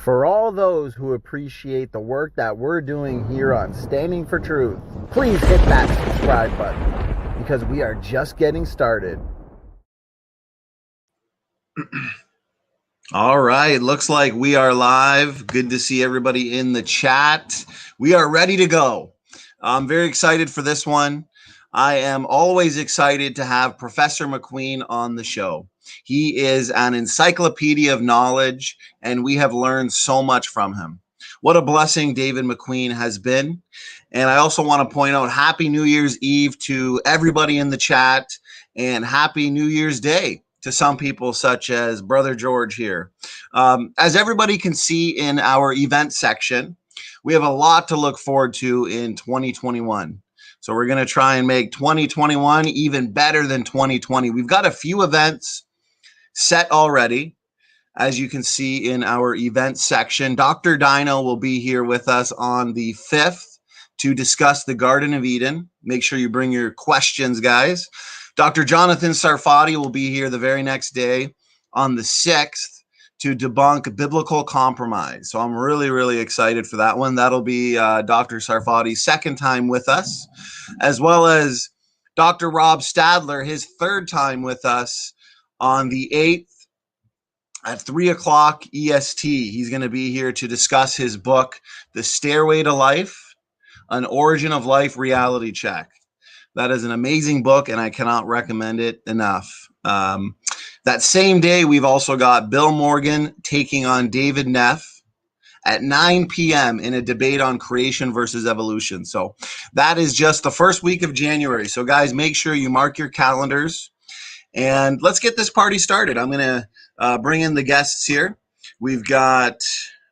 For all those who appreciate the work that we're doing here on Standing for Truth, please hit that subscribe button because we are just getting started. All right, looks like we are live. Good to see everybody in the chat. We are ready to go. I'm very excited for this one. I am always excited to have Professor Mcqueen on the show. He is an encyclopedia of knowledge, and we have learned so much from him. What a blessing David Mcqueen has been. And I also want to point out Happy New Year's Eve to everybody in the chat, and Happy New Year's Day to some people such as Brother George here. As everybody can see in our event section, we have a lot to look forward to in 2021. So we're going to try and make 2021 even better than 2020. We've got a few events set already. As you can see in our event section, Dr. Dino will be here with us on the 5th to discuss the Garden of Eden. Make sure you bring your questions, guys. Dr. Jonathan Sarfati will be here the very next day on the 6th to debunk biblical compromise. So I'm really, really excited for that one. That'll be Dr. Sarfati's second time with us, as well as Dr. Rob Stadler, his third time with us on the 8th at 3 o'clock EST. He's going to be here to discuss his book, The Stairway to Life, An Origin of Life Reality Check. That is an amazing book, and I cannot recommend it enough. That same day, we've also got Bill Morgan taking on David Neff at 9 p.m. in a debate on creation versus evolution. So that is just the first week of January. So guys, make sure you mark your calendars, and let's get this party started. I'm going to bring in the guests here. We've got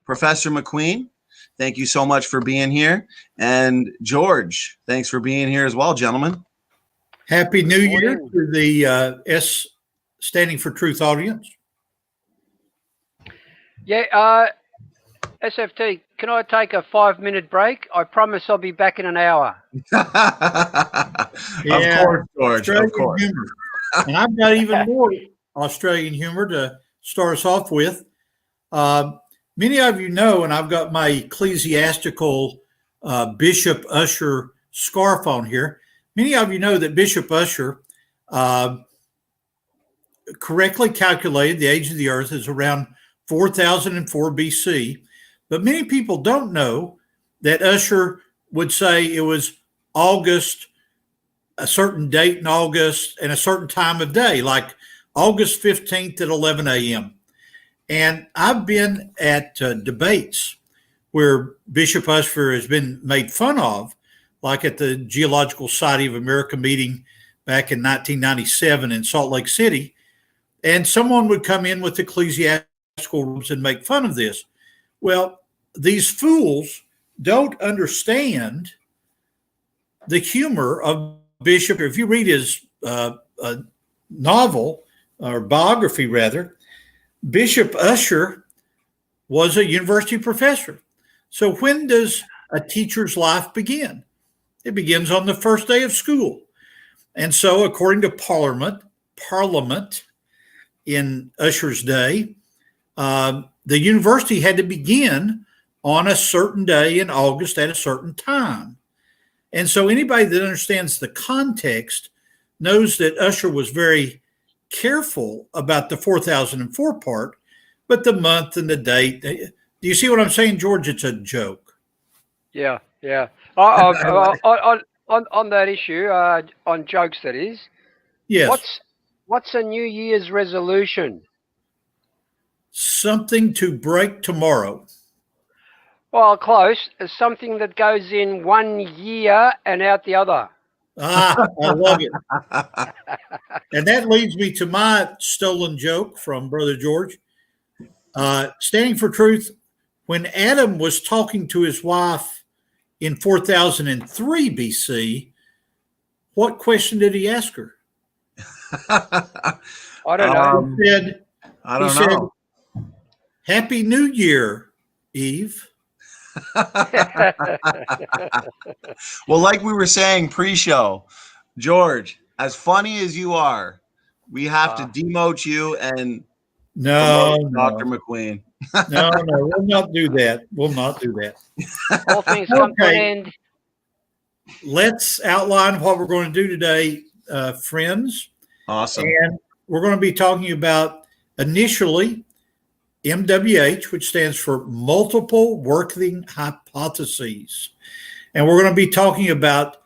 Professor Mcqueen. Thank you so much for being here. And George, thanks for being here as well, gentlemen. Happy New Year to the Standing for Truth audience. Yeah, SFT, can I take a 5-minute break? I promise I'll be back in an hour. Of course, George, Australian of course. Humor. And I've got even more Australian humor to start us off with. Many of you know, and I've got my ecclesiastical Bishop Usher scarf on here. Many of you know that Bishop Usher correctly calculated the age of the earth is around 4004 BC. But many people don't know that Usher would say it was August, a certain date in August, and a certain time of day, like August 15th at 11 a.m. And I've been at debates where Bishop Usher has been made fun of, like at the Geological Society of America meeting back in 1997 in Salt Lake City. And someone would come in with ecclesiastical rules and make fun of this. Well, these fools don't understand the humor of Bishop. If you read his novel, or biography rather, Bishop Usher was a university professor. So when does a teacher's life begin? It begins on the first day of school. And so according to Parliament in Usher's day, the university had to begin on a certain day in August at a certain time. And so anybody that understands the context knows that Usher was very careful about the 4004 part, but the month and the date. Do you see what I'm saying, George? It's a joke. Yeah. On that issue, on jokes that is. Yes. What's a New Year's resolution? Something to break tomorrow. Well, close. It's something that goes in 1 year and out the other. Ah, I love it. And that leads me to my stolen joke from Brother George. Standing for truth, when Adam was talking to his wife in 4003 BC, what question did he ask her? I don't know. He said, Happy New Year, Eve. Well, like we were saying pre-show, George, as funny as you are, we have to demote you and promote Dr. McQueen. No, we'll not do that. We'll not do that. All things come to an end. Let's outline what we're going to do today, friends. Awesome. And we're going to be talking about initially MWH, which stands for multiple working hypotheses. And we're going to be talking about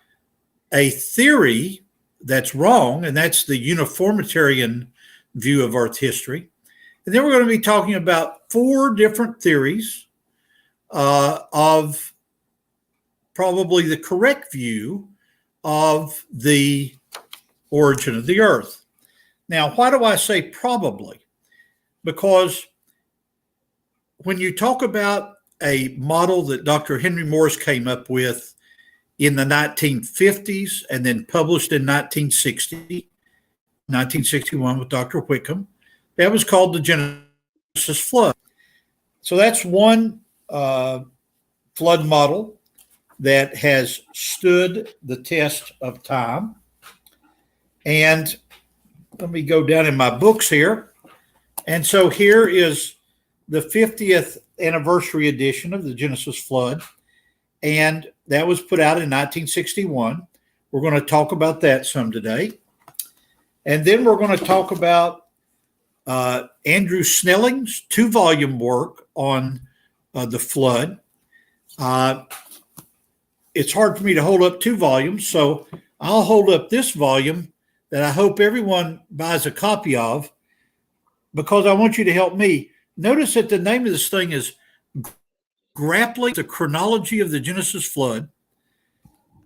a theory that's wrong, and that's the uniformitarian view of Earth history. And then we're going to be talking about 4 different theories of probably the correct view of the origin of the Earth. Now, why do I say probably? Because when you talk about a model that Dr. Henry Morris came up with in the 1950s and then published in 1961 with Dr. Whitcomb, that was called the Genesis flood. So that's one flood model that has stood the test of time. And let me go down in my books here. And so here is the 50th anniversary edition of the Genesis flood. And that was put out in 1961. We're going to talk about that some today. And then we're going to talk about Andrew Snelling's 2-volume work on the flood. It's hard for me to hold up 2 volumes, so I'll hold up this volume that I hope everyone buys a copy of, because I want you to help me. Notice that the name of this thing is Grappling the Chronology of the Genesis Flood.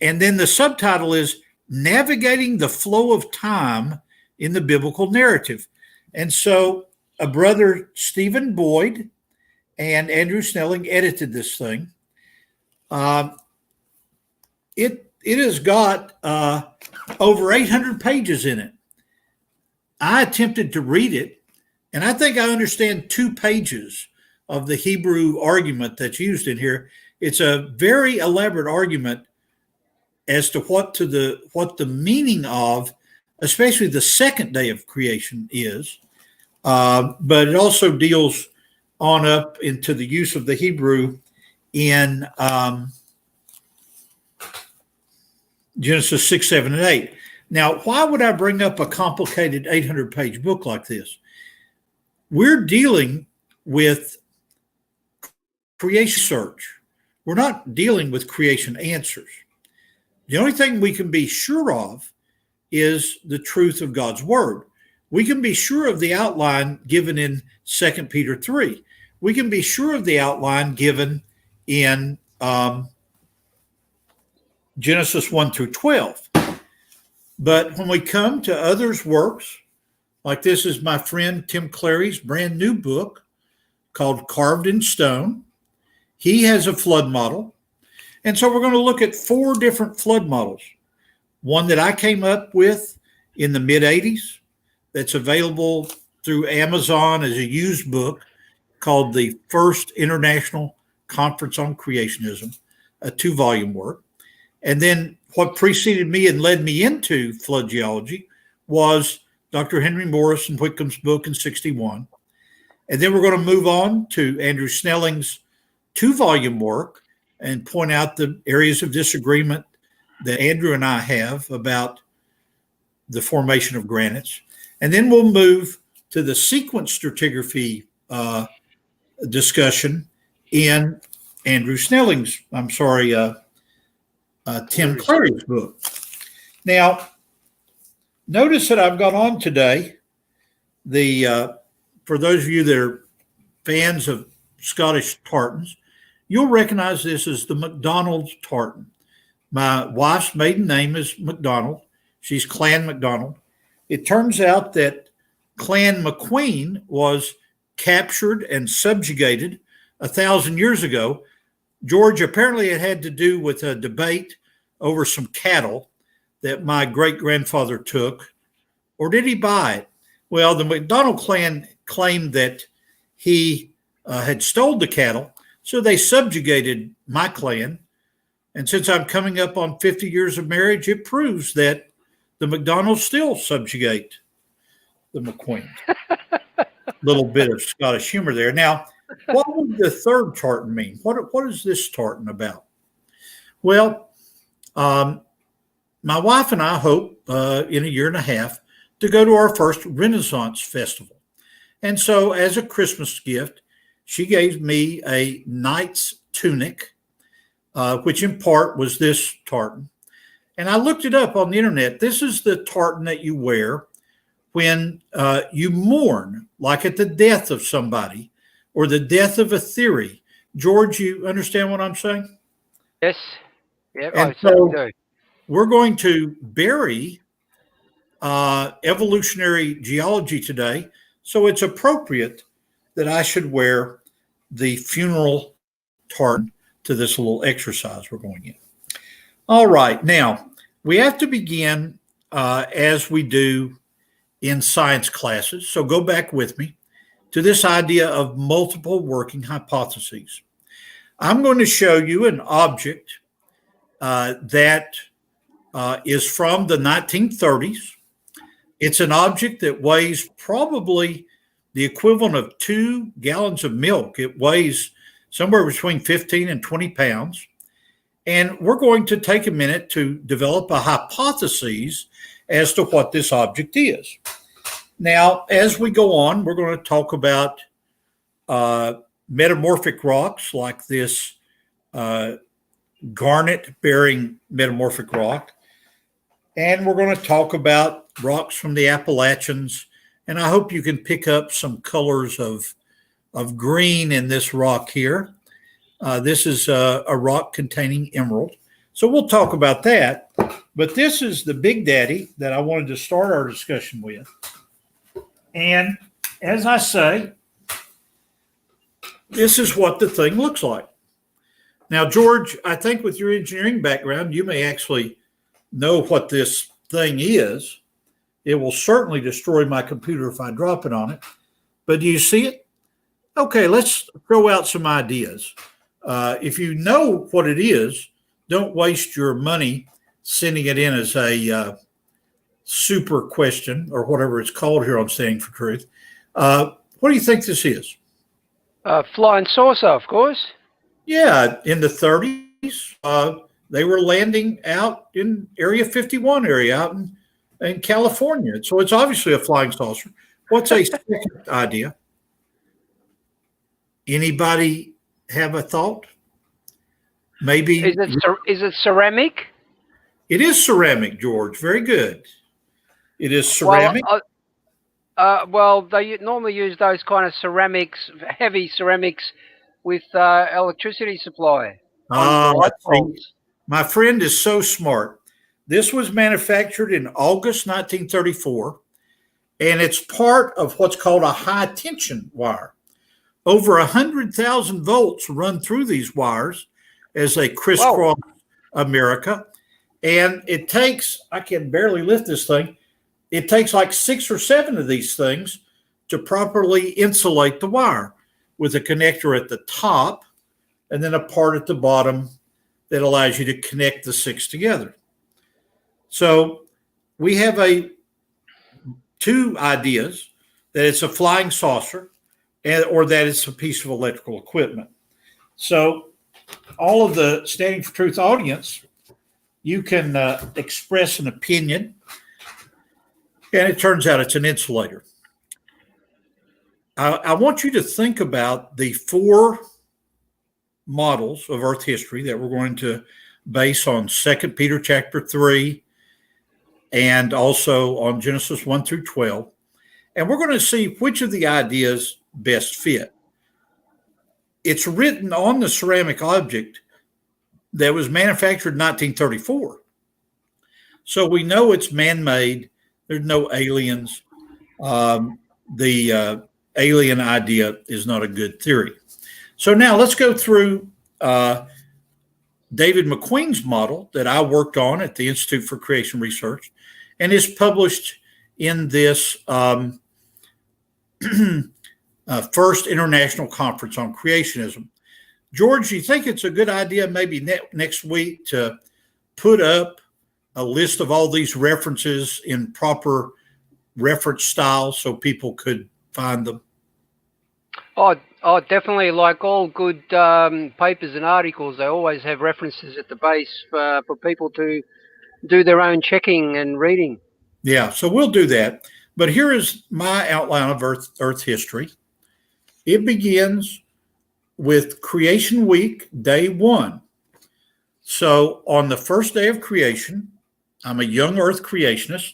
And then the subtitle is Navigating the Flow of Time in the Biblical Narrative. And so a brother, Stephen Boyd, and Andrew Snelling edited this thing. It has got over 800 pages in it. I attempted to read it, and I think I understand 2 pages of the Hebrew argument that's used in here. It's a very elaborate argument as to what the meaning of, especially the second day of creation is, but it also deals on up into the use of the Hebrew in Genesis 6, 7, and 8. Now, why would I bring up a complicated 800-page book like this? We're dealing with creation search. We're not dealing with creation answers. The only thing we can be sure of is the truth of God's word. We can be sure of the outline given in 2 Peter 3. We can be sure of the outline given in Genesis 1 through 12. But when we come to others' works, like this is my friend Tim Clary's brand new book called Carved in Stone. He has a flood model. And so we're going to look at 4 different flood models. One that I came up with in the mid-'80s that's available through Amazon as a used book called the First International Conference on Creationism, a 2-volume work. And then what preceded me and led me into flood geology was Dr. Henry Morris and Whitcomb's book in 61. And then we're going to move on to Andrew Snelling's 2-volume work and point out the areas of disagreement that Andrew and I have about the formation of granites. And then we'll move to the sequence stratigraphy discussion in Andrew Snelling's, Tim Clary's book. Now, Notice that I've got on today for those of you that are fans of Scottish tartans, you'll recognize this as the McDonald's tartan. My wife's maiden name is McDonald. She's Clan McDonald. It turns out that Clan Mcqueen was captured and subjugated 1,000 years ago. George, apparently it had to do with a debate over some cattle that my great-grandfather took. Or did he buy it? Well, the McDonald clan claimed that he had stole the cattle, so they subjugated my clan. And since I'm coming up on 50 years of marriage, it proves that the McDonalds still subjugate the McQueen. Little bit of Scottish humor there. Now, what would the third tartan mean? What is this tartan about? Well, my wife and I hope in a year and a half to go to our first Renaissance festival. And so as a Christmas gift, she gave me a knight's tunic, which in part was this tartan. And I looked it up on the internet. This is the tartan that you wear when you mourn, like at the death of somebody or the death of a theory. George, you understand what I'm saying? Yes. Yeah, And so we're going to bury evolutionary geology today. So it's appropriate that I should wear the funeral tartan to this little exercise we're going in. All right. Now, we have to begin as we do in science classes. So go back with me to this idea of multiple working hypotheses. I'm going to show you an object that is from the 1930s. It's an object that weighs probably the equivalent of 2 gallons of milk. It weighs somewhere between 15 and 20 pounds. And we're going to take a minute to develop a hypothesis as to what this object is. Now, as we go on, we're going to talk about metamorphic rocks like this garnet-bearing metamorphic rock. And we're going to talk about rocks from the Appalachians. And I hope you can pick up some colors of green in this rock here. This is a rock containing emerald. So we'll talk about that. But this is the big daddy that I wanted to start our discussion with. And as I say, this is what the thing looks like. Now, George, I think with your engineering background, you may actually know what this thing is. It will certainly destroy my computer if I drop it on it. But do you see it? Okay, let's throw out some ideas. If you know what it is, don't waste your money sending it in as a super question or whatever it's called here on Standing for Truth. What do you think this is? Flying saucer, of course. Yeah, in the 30s, they were landing out in Area 51 area out in California. So it's obviously a flying saucer. What's a second idea? Anybody have a thought? Maybe. Is it ceramic? It is ceramic, George. Very good. It is ceramic. Well, they normally use those kind of ceramics, heavy ceramics, with electricity supply. My friend is so smart. This was manufactured in August 1934, and it's part of what's called a high tension wire. Over 100,000 volts run through these wires as they crisscross America. And it takes, I can barely lift this thing, it takes like 6 or 7 of these things to properly insulate the wire with a connector at the top and then a part at the bottom that allows you to connect the 6 together. So we have two ideas, that it's a flying saucer or that it's a piece of electrical equipment. So all of the Standing for Truth audience, you can express an opinion, and it turns out it's an insulator. I want you to think about the 4 models of Earth history that we're going to base on 2 Peter chapter 3, and also on Genesis 1 through 12. And we're going to see which of the ideas best fit. It's written on the ceramic object that was manufactured in 1934. So we know it's man-made. There's no aliens. The alien idea is not a good theory. So now let's go through David Mcqueen's model that I worked on at the Institute for Creation Research and is published in this first international conference on creationism. George, do you think it's a good idea maybe next week to put up a list of all these references in proper reference style so people could find them? Oh, definitely. Like all good papers and articles, they always have references at the base for people to do their own checking and reading. Yeah, so we'll do that. But here is my outline of Earth history. It begins with Creation Week, day 1. So on the first day of creation, I'm a young Earth creationist,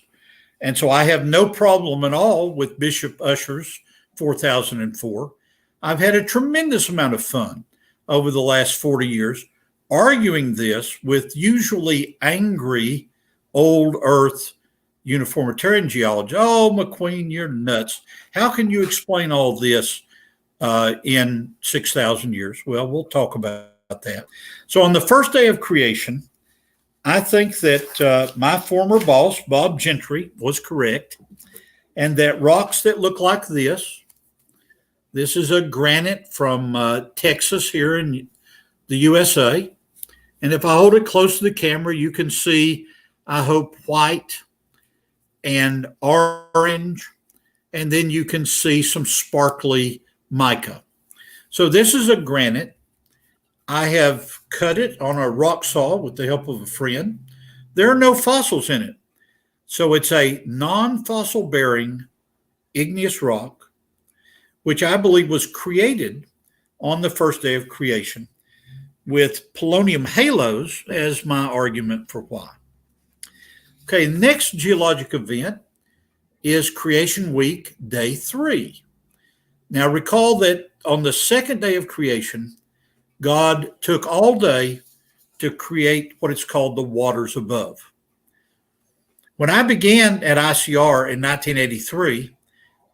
and so I have no problem at all with Bishop Usher's 4004. I've had a tremendous amount of fun over the last 40 years arguing this with usually angry old Earth uniformitarian geology. Oh, Mcqueen, you're nuts. How can you explain all this in 6,000 years? Well, we'll talk about that. So on the first day of creation, I think that my former boss, Bob Gentry, was correct, and that rocks that look like this is a granite from Texas here in the USA. And if I hold it close to the camera, you can see, I hope, white and orange, and then you can see some sparkly mica. So this is a granite. I have cut it on a rock saw with the help of a friend. There are no fossils in it. So it's a non-fossil bearing igneous rock, which I believe was created on the first day of creation, with polonium halos as my argument for why. Okay, next geologic event is Creation Week, day 3. Now recall that on the second day of creation, God took all day to create what is called the waters above. When I began at ICR in 1983,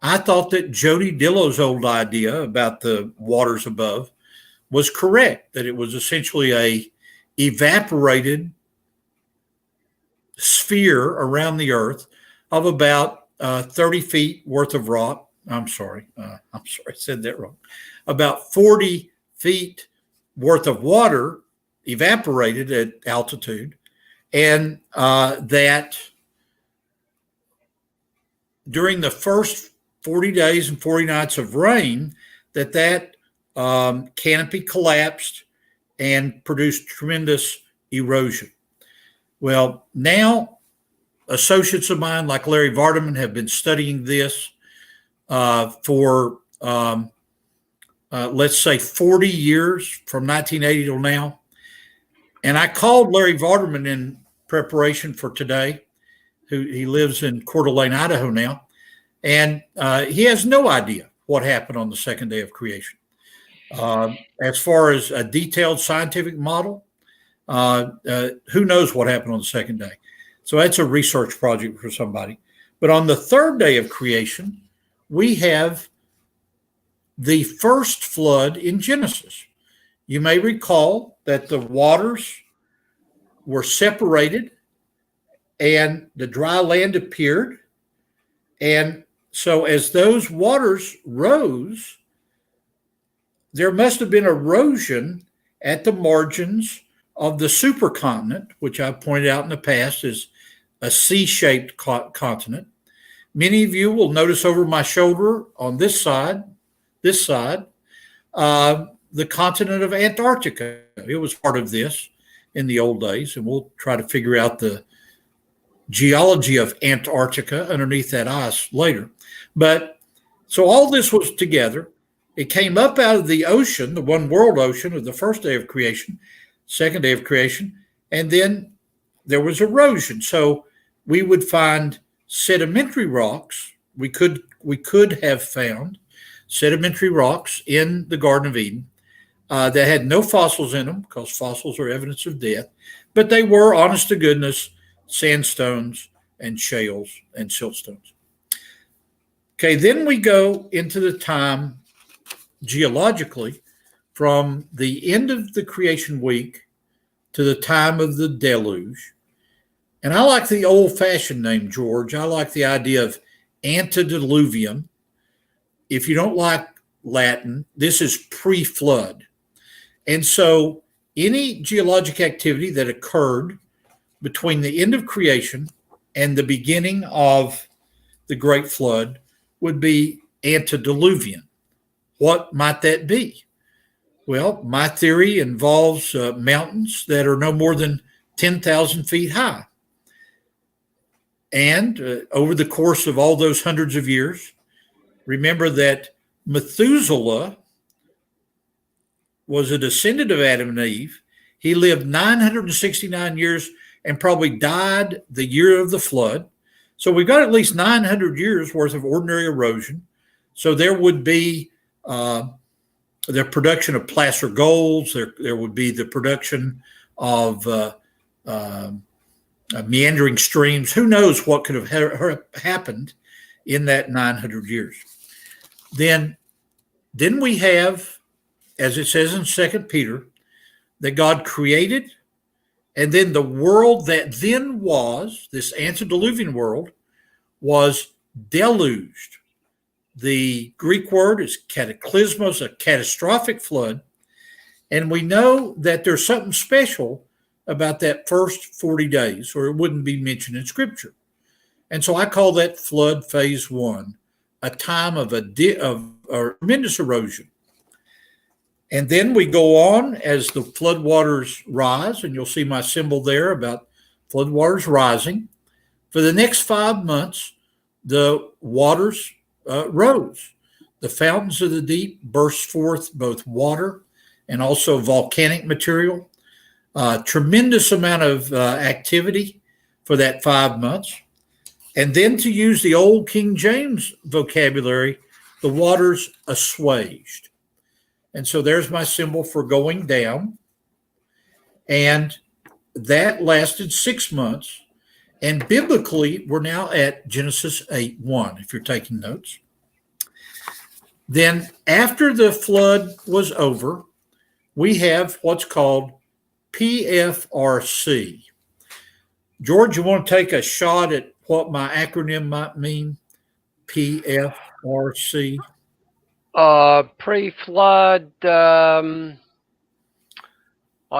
I thought that Jody Dillo's old idea about the waters above was correct, that it was essentially a evaporated sphere around the earth of about 30 feet worth of rock. I'm sorry, I said that wrong. About 40 feet worth of water evaporated at altitude, and that during the first 40 days and 40 nights of rain, that canopy collapsed and produced tremendous erosion. Well, now associates of mine like Larry Vardaman have been studying this for let's say 40 years, from 1980 till now. And I called Larry Vardaman in preparation for today, he lives in Coeur d'Alene, Idaho now. And he has no idea what happened on the second day of creation. As far as a detailed scientific model, who knows what happened on the second day? So that's a research project for somebody. But on the third day of creation, we have the first flood in Genesis. You may recall that the waters were separated and the dry land appeared. And so as those waters rose, there must have been erosion at the margins of the supercontinent, which I've pointed out in the past is a C-shaped continent. Many of you will notice over my shoulder on this side, the continent of Antarctica. It was part of this in the old days, and we'll try to figure out the geology of Antarctica underneath that ice later. But so all this was together. It came up out of the ocean, the one world ocean of the first day of creation, second day of creation, and then there was erosion. So we would find sedimentary rocks. We could have found sedimentary rocks in the Garden of Eden that had no fossils in them, because fossils are evidence of death, but they were, honest to goodness, sandstones and shales and siltstones. Okay, then we go into the time geologically from the end of the creation week to the time of the deluge. And I like the old-fashioned name, George. I like the idea of antediluvian. If you don't like Latin, this is pre-flood. And so any geologic activity that occurred between the end of creation and the beginning of the Great Flood would be antediluvian. What might that be? Well, my theory involves mountains that are no more than 10,000 feet high. And over the course of all those hundreds of years, remember that Methuselah was a descendant of Adam and Eve. He lived 969 years and probably died the year of the flood. So we've got at least 900 years worth of ordinary erosion. So there would be the production of placer golds. There would be the production of meandering streams. Who knows what could have happened in that 900 years. Then we have, as it says in 2 Peter, that God created, and then the world that then was, this antediluvian world, was deluged. The Greek word is cataclysmos, a catastrophic flood. And we know that there's something special about that first 40 days, or it wouldn't be mentioned in Scripture. And so I call that flood phase 1, a time of a tremendous erosion. And then we go on as the floodwaters rise, and you'll see my symbol there about floodwaters rising. For the next 5 months, the waters rose. The fountains of the deep burst forth both water and also volcanic material. Tremendous amount of activity for that 5 months. And then, to use the old King James vocabulary, the waters assuaged. And so there's my symbol for going down. And that lasted 6 months. And biblically, we're now at Genesis 8:1, if you're taking notes. Then after the flood was over, we have what's called PFRC. George, you want to take a shot at what my acronym might mean? PFRC. Pre-flood, I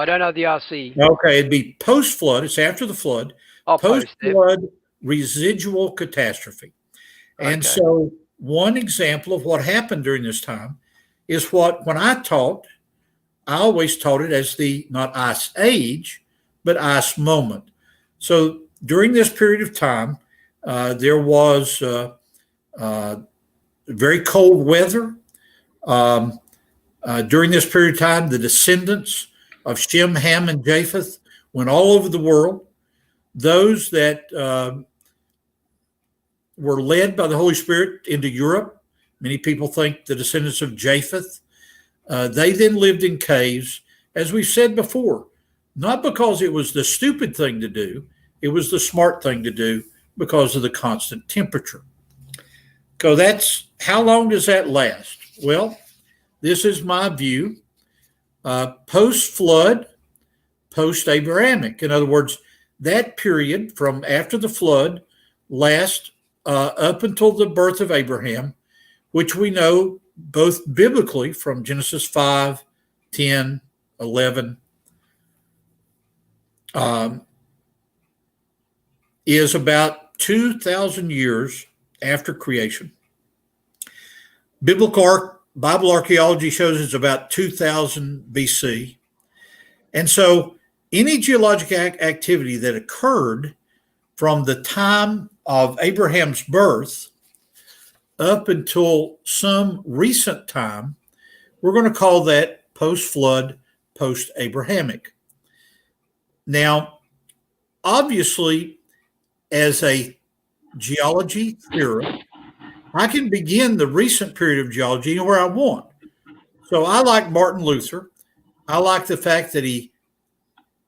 don't know the RC. Okay, it'd be post-flood. It's after the flood. Post-flood residual catastrophe. And so one example of what happened during this time is when I taught, I always taught it as the not ice age, but ice moment. So during this period of time, there was very cold weather. During this period of time, the descendants of Shem, Ham, and Japheth went all over the world. Those that were led by the Holy Spirit into Europe, many people think the descendants of Japheth, they then lived in caves, as we've said before, not because it was the stupid thing to do, it was the smart thing to do because of the constant temperature. So that's, how long does that last? Well, this is my view. Post-flood, post-Abrahamic. In other words, that period from after the flood lasts up until the birth of Abraham, which we know both biblically from Genesis 5, 10, 11, is about 2,000 years after creation. Bible archaeology shows it's about 2000 BC. And so any geologic activity that occurred from the time of Abraham's birth up until some recent time, we're going to call that post-flood, post-Abrahamic. Now, obviously, as a geology theorist, I can begin the recent period of geology anywhere I want. So I like Martin Luther. I like the fact that he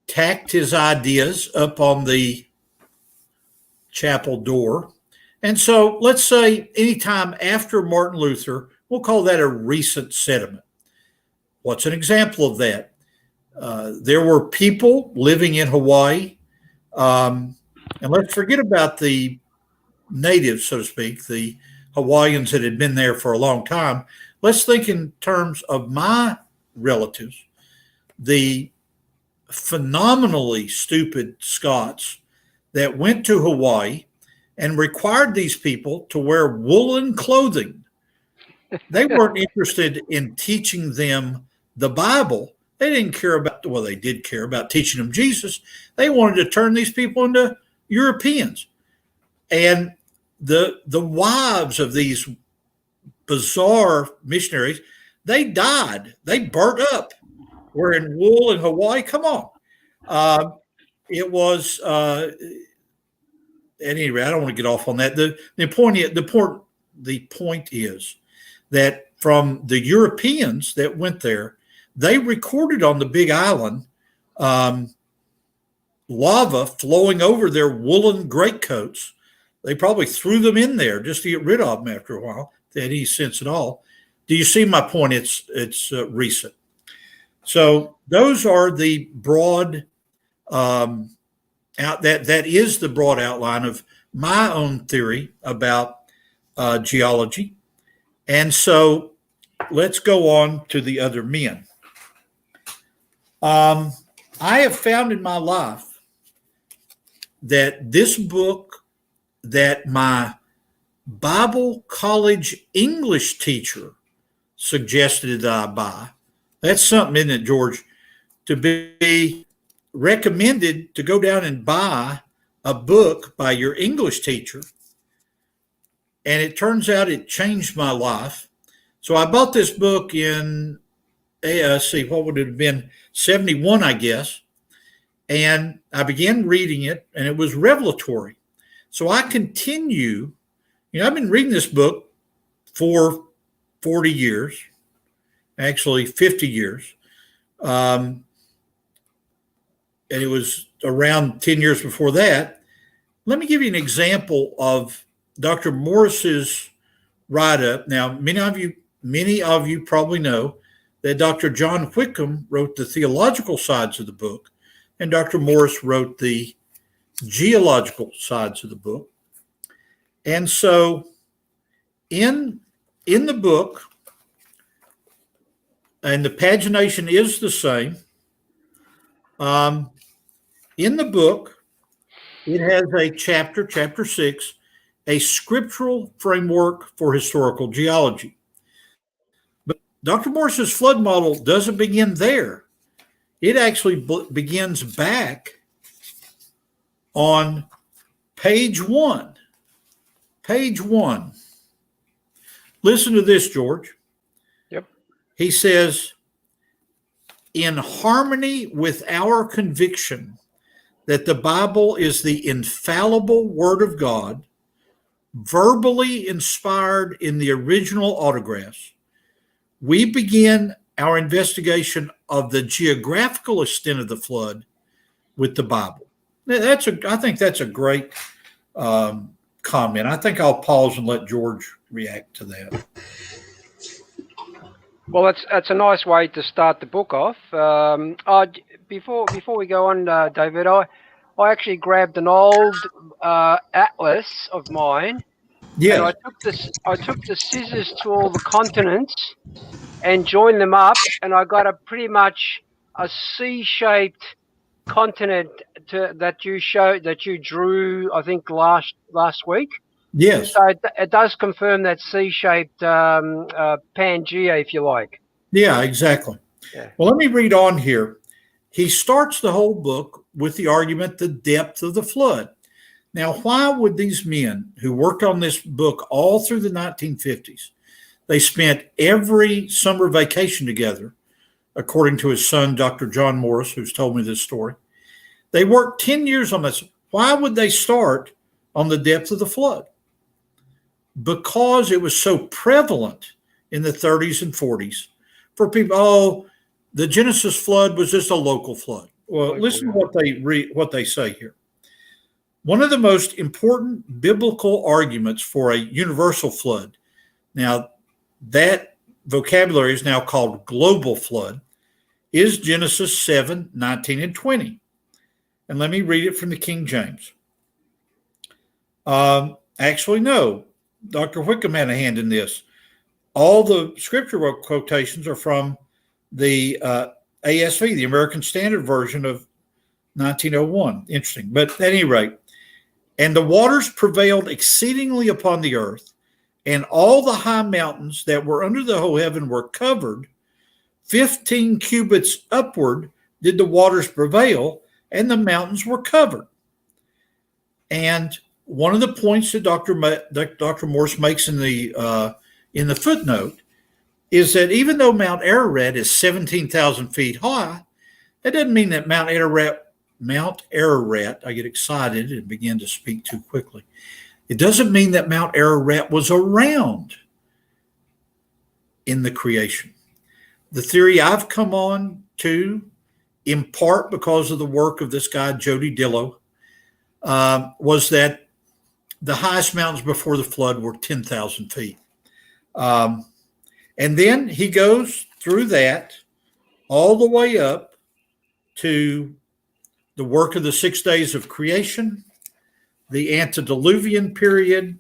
tacked his ideas up on the chapel door. And so let's say anytime after Martin Luther, we'll call that a recent sediment. What's an example of that? There were people living in Hawaii, and let's forget about the natives, so to speak, the Hawaiians that had been there for a long time. Let's think in terms of my relatives, the phenomenally stupid Scots that went to Hawaii and required these people to wear woolen clothing. They weren't interested in teaching them the Bible. They didn't care about, well, they did care about teaching them Jesus. They wanted to turn these people into Europeans. And the wives of these bizarre missionaries, they died. They burnt up. Wearing wool in Hawaii. Come on. It was, at any rate, I don't want to get off on that. The point is that from the Europeans that went there, they recorded on the Big Island lava flowing over their woolen greatcoats. They probably threw them in there just to get rid of them after a while. If they had any sense at all. Do you see my point? It's recent. So those are the broad that is the broad outline of my own theory about geology. And so let's go on to the other men. I have found in my life that this book that my Bible college English teacher suggested that I buy, that's something, isn't it, George, to be recommended to go down and buy a book by your English teacher. And it turns out it changed my life. So I bought this book in, what would it have been, 71, I guess. And I began reading it, and it was revelatory. So I continue, I've been reading this book for 40 years. Actually 50 years. And it was around 10 years before that. Let me give you an example of Dr. Morris's write-up. Now, many of you probably know that Dr. John Whitcomb wrote the theological sides of the book, and Dr. Morris wrote the geological sides of the book. And so in the book, and the pagination is the same. In the book, it has a chapter 6, a scriptural framework for historical geology. But Dr. Morris's flood model doesn't begin there. It actually begins back on page 1. Page 1. Listen to this, George. He says, in harmony with our conviction that the Bible is the infallible Word of God, verbally inspired in the original autographs, we begin our investigation of the geographical extent of the flood with the Bible. I think that's a great comment. I think I'll pause and let George react to that. Well, that's a nice way to start the book off. Before we go on, David, I actually grabbed an old atlas of mine. Yeah. And I took the scissors to all the continents and joined them up, and I got pretty much a C-shaped continent that you drew, I think last week. Yes. So it does confirm that C-shaped Pangea, if you like. Yeah, exactly. Yeah. Well, let me read on here. He starts the whole book with the argument, the depth of the flood. Now, why would these men who worked on this book all through the 1950s, they spent every summer vacation together, according to his son, Dr. John Morris, who's told me this story. They worked 10 years on this. Why would they start on the depth of the flood because it was so prevalent in the 30s and 40s for people. Oh, the Genesis flood was just a local flood. Well, listen to what they say here. One of the most important biblical arguments for a universal flood. Now, that vocabulary is now called global flood, is Genesis 7, 19, and 20. And let me read it from the King James. Actually, no. Dr. Wickham had a hand in this. All the scripture quotations are from the ASV, the American Standard Version of 1901. Interesting. But at any rate, and the waters prevailed exceedingly upon the earth, and all the high mountains that were under the whole heaven were covered. 15 cubits upward did the waters prevail, and the mountains were covered. And one of the points that Dr. Morse makes in the footnote is that even though Mount Ararat is 17,000 feet high, that doesn't mean that Mount Ararat, I get excited and begin to speak too quickly. It doesn't mean that Mount Ararat was around in the creation. The theory I've come on to, in part because of the work of this guy, Jody Dillow, was that the highest mountains before the flood were 10,000 feet. And then he goes through that all the way up to the work of the 6 days of creation, the antediluvian period,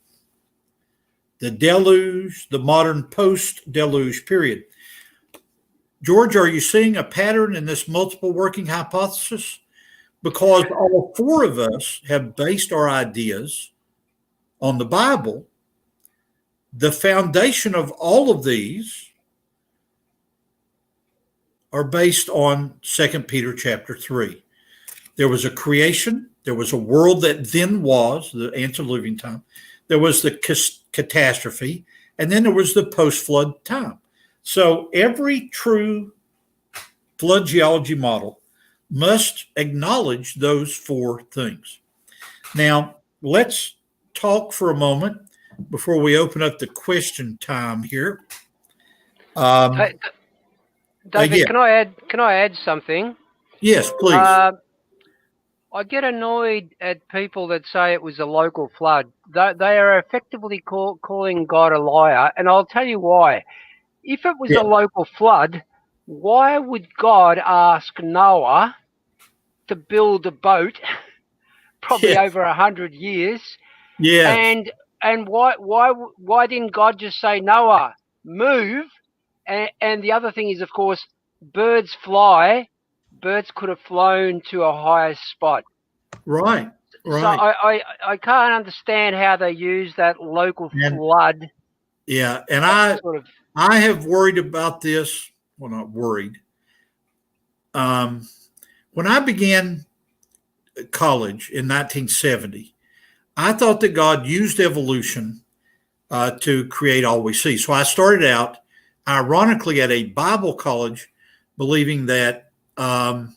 the deluge, the modern post-deluge period. George, are you seeing a pattern in this multiple working hypothesis? Because all four of us have based our ideas on the Bible. The foundation of all of these are based on 2 Peter chapter 3. There was a creation. There was a world that then was, the antediluvian time. There was the catastrophe. And then there was the post-flood time. So every true flood geology model must acknowledge those four things. Now, let's talk for a moment before we open up the question time here. David, yeah. Can I add something? Yes, please. I get annoyed at people that say it was a local flood. They are effectively calling God a liar, and I'll tell you why. If it was a local flood, why would God ask Noah to build a boat, probably over 100 years? Yeah. And why didn't God just say, Noah, move? And the other thing is, of course, birds fly. Birds could have flown to a higher spot. Right. So I can't understand how they use that local flood. Yeah, and I have worried about this. Well, not worried. When I began college in 1970, I thought that God used evolution to create all we see. So I started out, ironically, at a Bible college, believing that God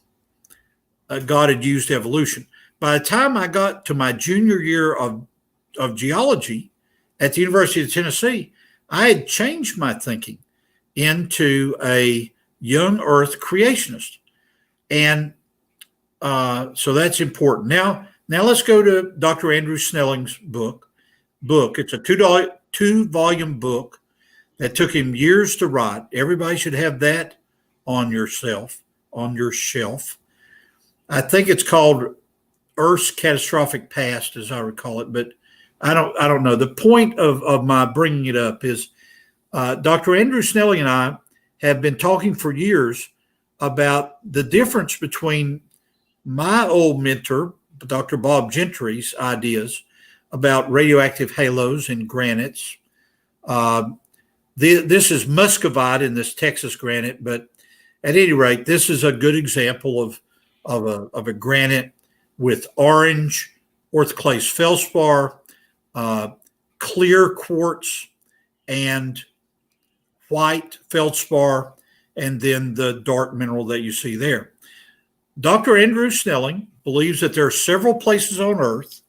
had used evolution. By the time I got to my junior year of geology at the University of Tennessee, I had changed my thinking into a young earth creationist. And so that's important. Now let's go to Dr. Andrew Snelling's book. It's a two-volume book that took him years to write. Everybody should have that on your shelf. I think it's called Earth's Catastrophic Past, as I recall it, but I don't know. The point of my bringing it up is Dr. Andrew Snelling and I have been talking for years about the difference between my old mentor, Dr. Bob Gentry's ideas about radioactive halos and granites. This is muscovite in this Texas granite, but at any rate, this is a good example of a granite with orange orthoclase feldspar, clear quartz, and white feldspar, and then the dark mineral that you see there. Dr. Andrew Snelling believes that there are several places on Earth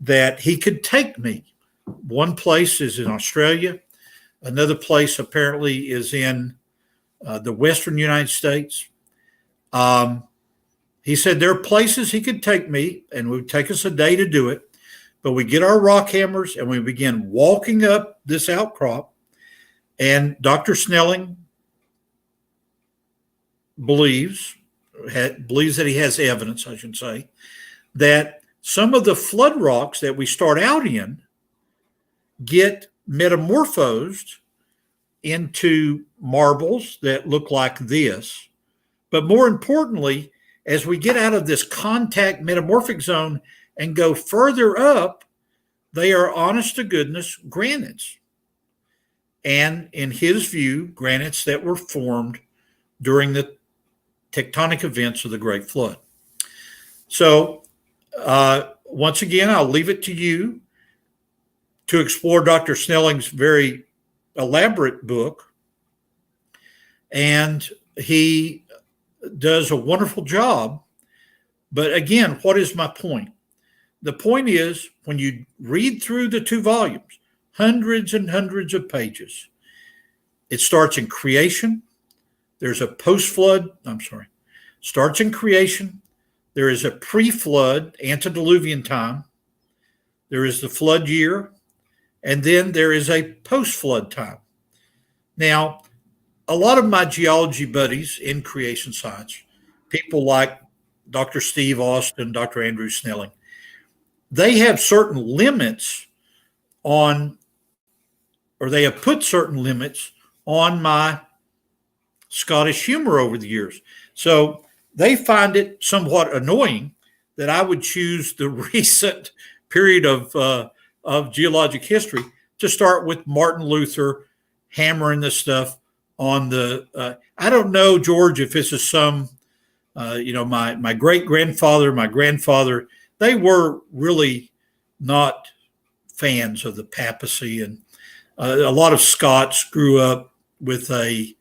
that he could take me. One place is in Australia. Another place apparently is in the western United States. He said there are places he could take me, and it would take us a day to do it. But we get our rock hammers and we begin walking up this outcrop. And Dr. Snelling believes that he has evidence, I should say, that some of the flood rocks that we start out in get metamorphosed into marbles that look like this. But more importantly, as we get out of this contact metamorphic zone and go further up, they are honest to goodness granites. And in his view, granites that were formed during the tectonic events of the Great Flood. So once again, I'll leave it to you to explore Dr. Snelling's very elaborate book. And he does a wonderful job. But again, what is my point? The point is, when you read through the 2 volumes, hundreds and hundreds of pages, it starts in creation. There's a post-flood, starts in creation. There is a pre-flood, antediluvian time. There is the flood year. And then there is a post-flood time. Now, a lot of my geology buddies in creation science, people like Dr. Steve Austin, Dr. Andrew Snelling, they have certain limits on, or they have put certain limits on my Scottish humor over the years. So they find it somewhat annoying that I would choose the recent period of geologic history to start with Martin Luther hammering the stuff on the, I don't know, George, if this is some, my great-grandfather, my grandfather, they were really not fans of the papacy. And a lot of Scots grew up with a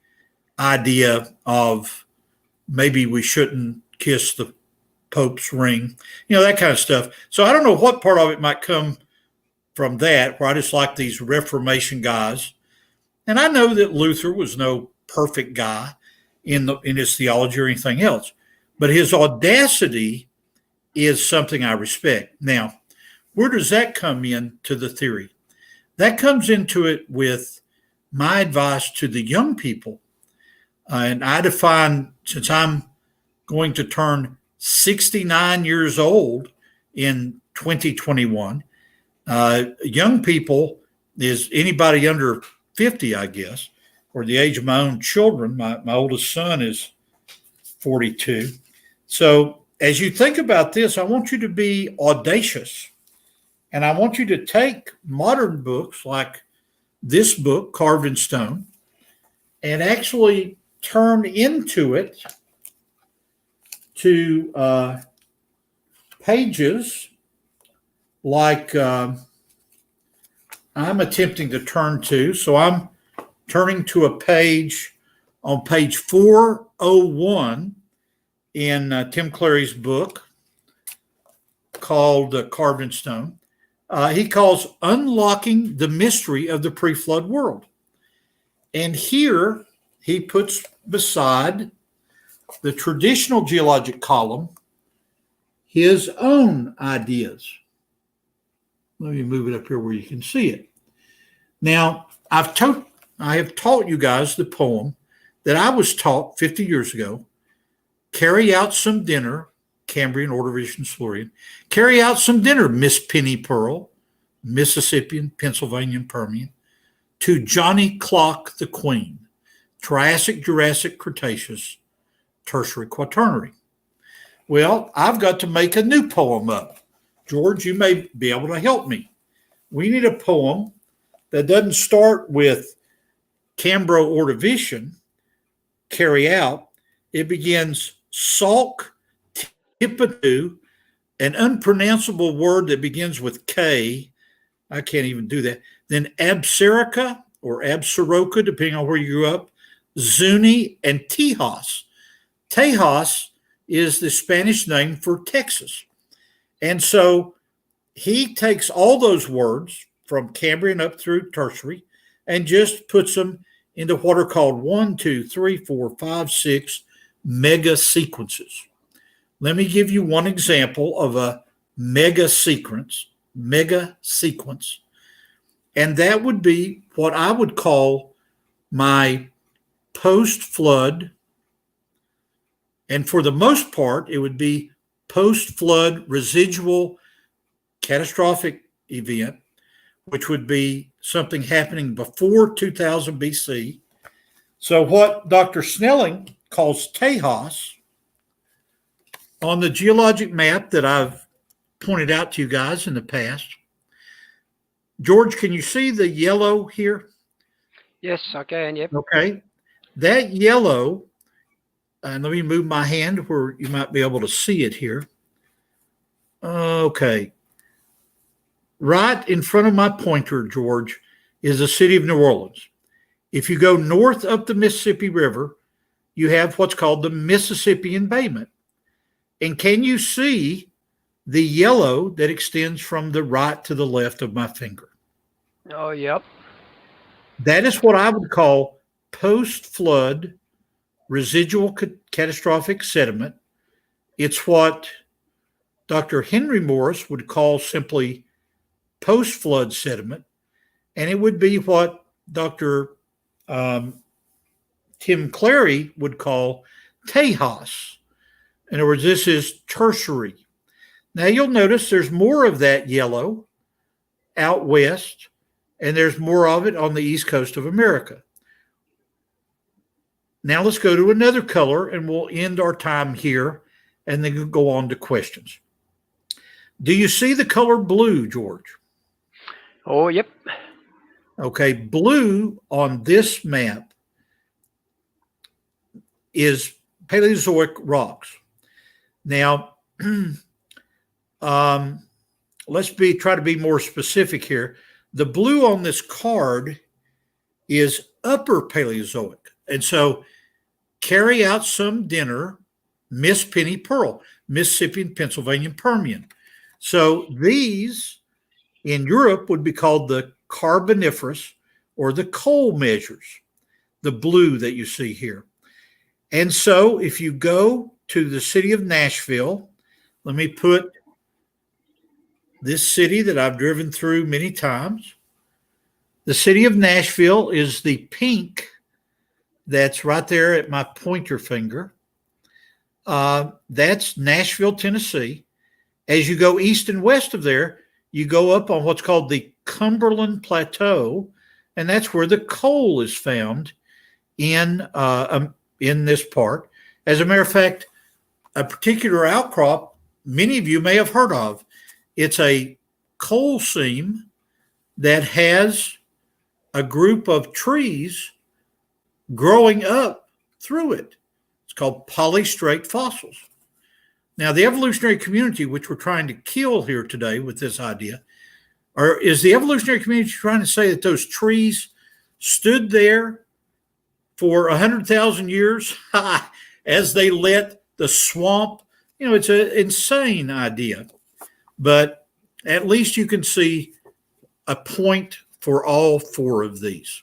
idea of maybe we shouldn't kiss the Pope's ring, that kind of stuff. So I don't know what part of it might come from that, where I just like these Reformation guys. And I know that Luther was no perfect guy in his theology or anything else, but his audacity is something I respect. Now, where does that come into the theory? That comes into it with my advice to the young people. And I define, since I'm going to turn 69 years old in 2021, young people is anybody under 50, I guess, or the age of my own children. My oldest son is 42. So as you think about this, I want you to be audacious. And I want you to take modern books like this book, Carved in Stone, and actually turn into it to pages like I'm attempting to turn to. So I'm turning to a page on page 401 in Tim Clary's book called Carved in Stone. He calls Unlocking the Mystery of the Pre-Flood World. And here he puts beside the traditional geologic column his own ideas. Let me move it up here where you can see it. Now, I have taught you guys the poem that I was taught 50 years ago. Carry out some dinner, Cambrian, Ordovician, Silurian. Carry out some dinner, Miss Penny Pearl, Mississippian, Pennsylvanian, Permian, to Johnny Clock the Queen, Triassic, Jurassic, Cretaceous, Tertiary, Quaternary. Well, I've got to make a new poem up. George, you may be able to help me. We need a poem that doesn't start with Cambro-Ordovician, carry out. It begins Salk Tippatu, an unpronounceable word that begins with K. I can't even do that. Then Abserica or Absaroka, depending on where you grew up, Zuni, and Tejas. Tejas is the Spanish name for Texas. And so he takes all those words from Cambrian up through Tertiary and just puts them into what are called 1, 2, 3, 4, 5, 6 mega sequences. Let me give you one example of a mega sequence, and that would be what I would call my post-flood, and for the most part, it would be post-flood residual catastrophic event, which would be something happening before 2000 BC. So what Dr. Snelling calls Tejas, on the geologic map that I've pointed out to you guys in the past, George, can you see the yellow here? Yes, I can. Yep. Okay. That yellow, and let me move my hand where you might be able to see it here. Okay. Right in front of my pointer, George, is the city of New Orleans. If you go north up the Mississippi River, you have what's called the Mississippi Embayment. And can you see the yellow that extends from the right to the left of my finger? Oh, yep. That is what I would call post-flood residual catastrophic sediment. It's what Dr. Henry Morris would call simply post-flood sediment, and it would be what Dr. Tim Clary would call Tejas. In other words, this is tertiary. Now you'll notice there's more of that yellow out west, and there's more of it on the east coast of America. Now let's go to another color, and we'll end our time here, and then go on to questions. Do you see the color blue, George? Oh, yep. Okay, blue on this map is Paleozoic rocks. Now, let's try to be more specific here. The blue on this card is Upper Paleozoic. And so carry out some dinner, Miss Penny Pearl, Mississippi and Pennsylvania Permian. So these in Europe would be called the Carboniferous or the coal measures, the blue that you see here. And so if you go to the city of Nashville, let me put this city that I've driven through many times. The city of Nashville is the pink that's right there at my pointer finger. That's Nashville, Tennessee. As you go east and west of there, you go up on what's called the Cumberland Plateau, and that's where the coal is found in this part. As a matter of fact, a particular outcrop many of you may have heard of. It's a coal seam that has a group of trees growing up through it. It's called polystrate fossils. Now, the evolutionary community, which we're trying to kill here today with this idea, is the evolutionary community trying to say that those trees stood there for 100,000 years as they let the swamp, it's an insane idea. But at least you can see a point for all four of these.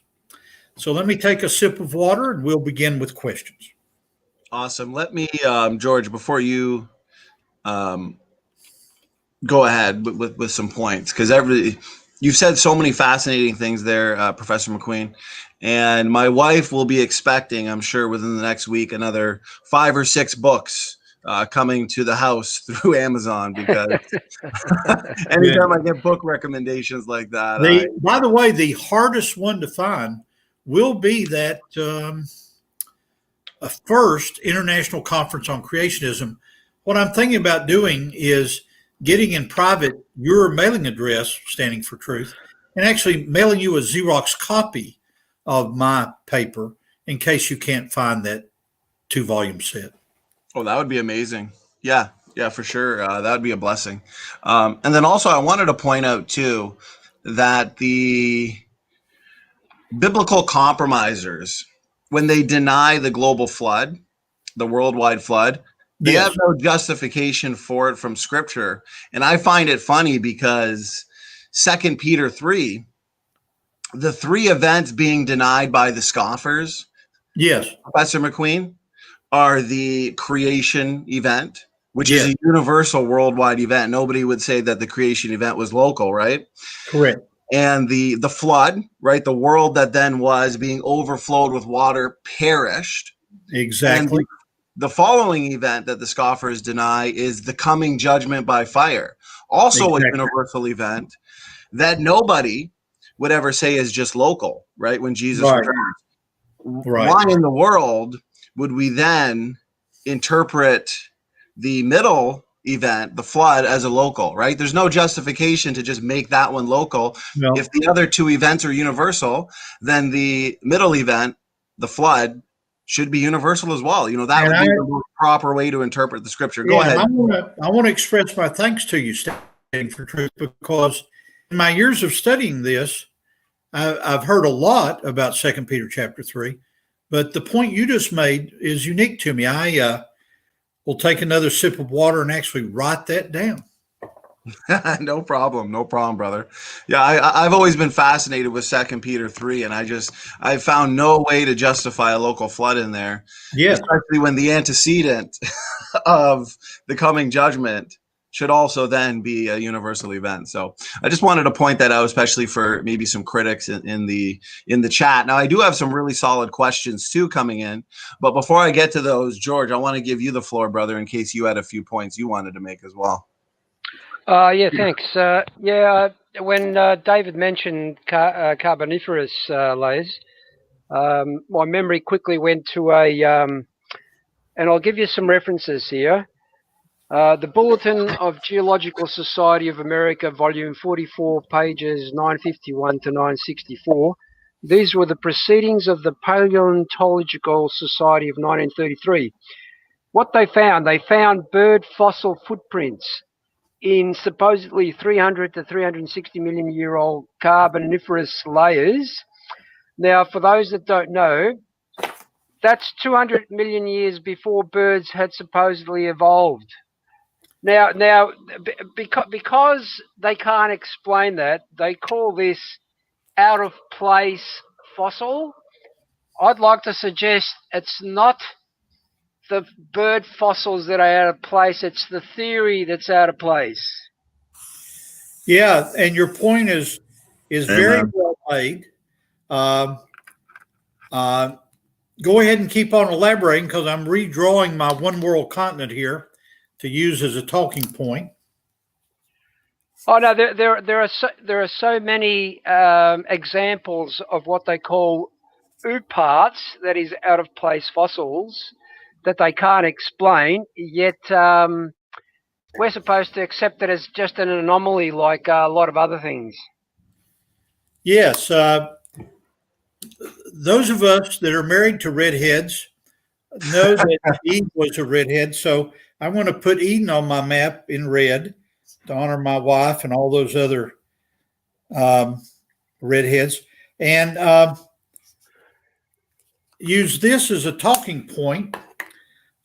So let me take a sip of water and we'll begin with questions. Awesome. Let me, George, before you go ahead with some points, because you've said so many fascinating things there, Professor McQueen, and my wife will be expecting, I'm sure, within the next week, another 5 or 6 books coming to the house through Amazon, because anytime I get book recommendations like that. By the way, the hardest one to find will be that a first international conference on creationism. What I'm thinking about doing is getting in private your mailing address, Standing for Truth, and actually mailing you a Xerox copy of my paper in case you can't find that 2-volume set. Oh, that would be amazing. Yeah, for sure. That would be a blessing. And then also I wanted to point out too that the biblical compromisers, when they deny the global flood, the worldwide flood, They Yes. have no justification for it from Scripture, and I find it funny because 2 Peter 3, the three events being denied by the scoffers, Yes. Professor McQueen, are the creation event, which is Yes. a universal worldwide event. Nobody would say that the creation event was local, right? Correct. And the flood, right? The world that then was being overflowed with water perished. Exactly. And the following event that the scoffers deny is the coming judgment by fire, also Exactly. a universal event that nobody would ever say is just local, right? When Jesus Right. returns. Right. Why in the world would we then interpret the middle event, the flood, as a local, right? There's no justification to just make that one local. No. If the other two events are universal, then the middle event, the flood, should be universal as well. You know, that would be the most proper way to interpret the Scripture. Go ahead. I want to express my thanks to you, Standing for Truth, because in my years of studying this, I've heard a lot about 2 Peter chapter 3, but the point you just made is unique to me. I will take another sip of water and actually write that down. No problem, brother. Yeah, I've always been fascinated with 2 Peter 3, and I found no way to justify a local flood in there. Yes. Especially when the antecedent of the coming judgment should also then be a universal event. So I just wanted to point that out, especially for maybe some critics in the chat. Now I do have some really solid questions too coming in, but before I get to those, George, I want to give you the floor, brother, in case you had a few points you wanted to make as well. Yeah, thanks. When David mentioned carboniferous layers, my memory quickly went to and I'll give you some references here. The Bulletin of Geological Society of America, volume 44, pages 951 to 964. These were the proceedings of the Paleontological Society of 1933. What they found bird fossil footprints in supposedly 300 to 360 million year old carboniferous layers. Now, for those that don't know, that's 200 million years before birds had supposedly evolved. Now, because they can't explain that, they call this out of place fossil. I'd like to suggest it's not the bird fossils that are out of place, it's the theory that's out of place. Yeah, and your point is very well made. Go ahead and keep on elaborating because I'm redrawing my one world continent here to use as a talking point. Oh no, there are so many examples of what they call OOPARTs, that is out of place fossils, that they can't explain. Yet we're supposed to accept it as just an anomaly, like a lot of other things. Yes, those of us that are married to redheads know that Eve was a redhead. So I want to put Eden on my map in red to honor my wife and all those other redheads, and use this as a talking point.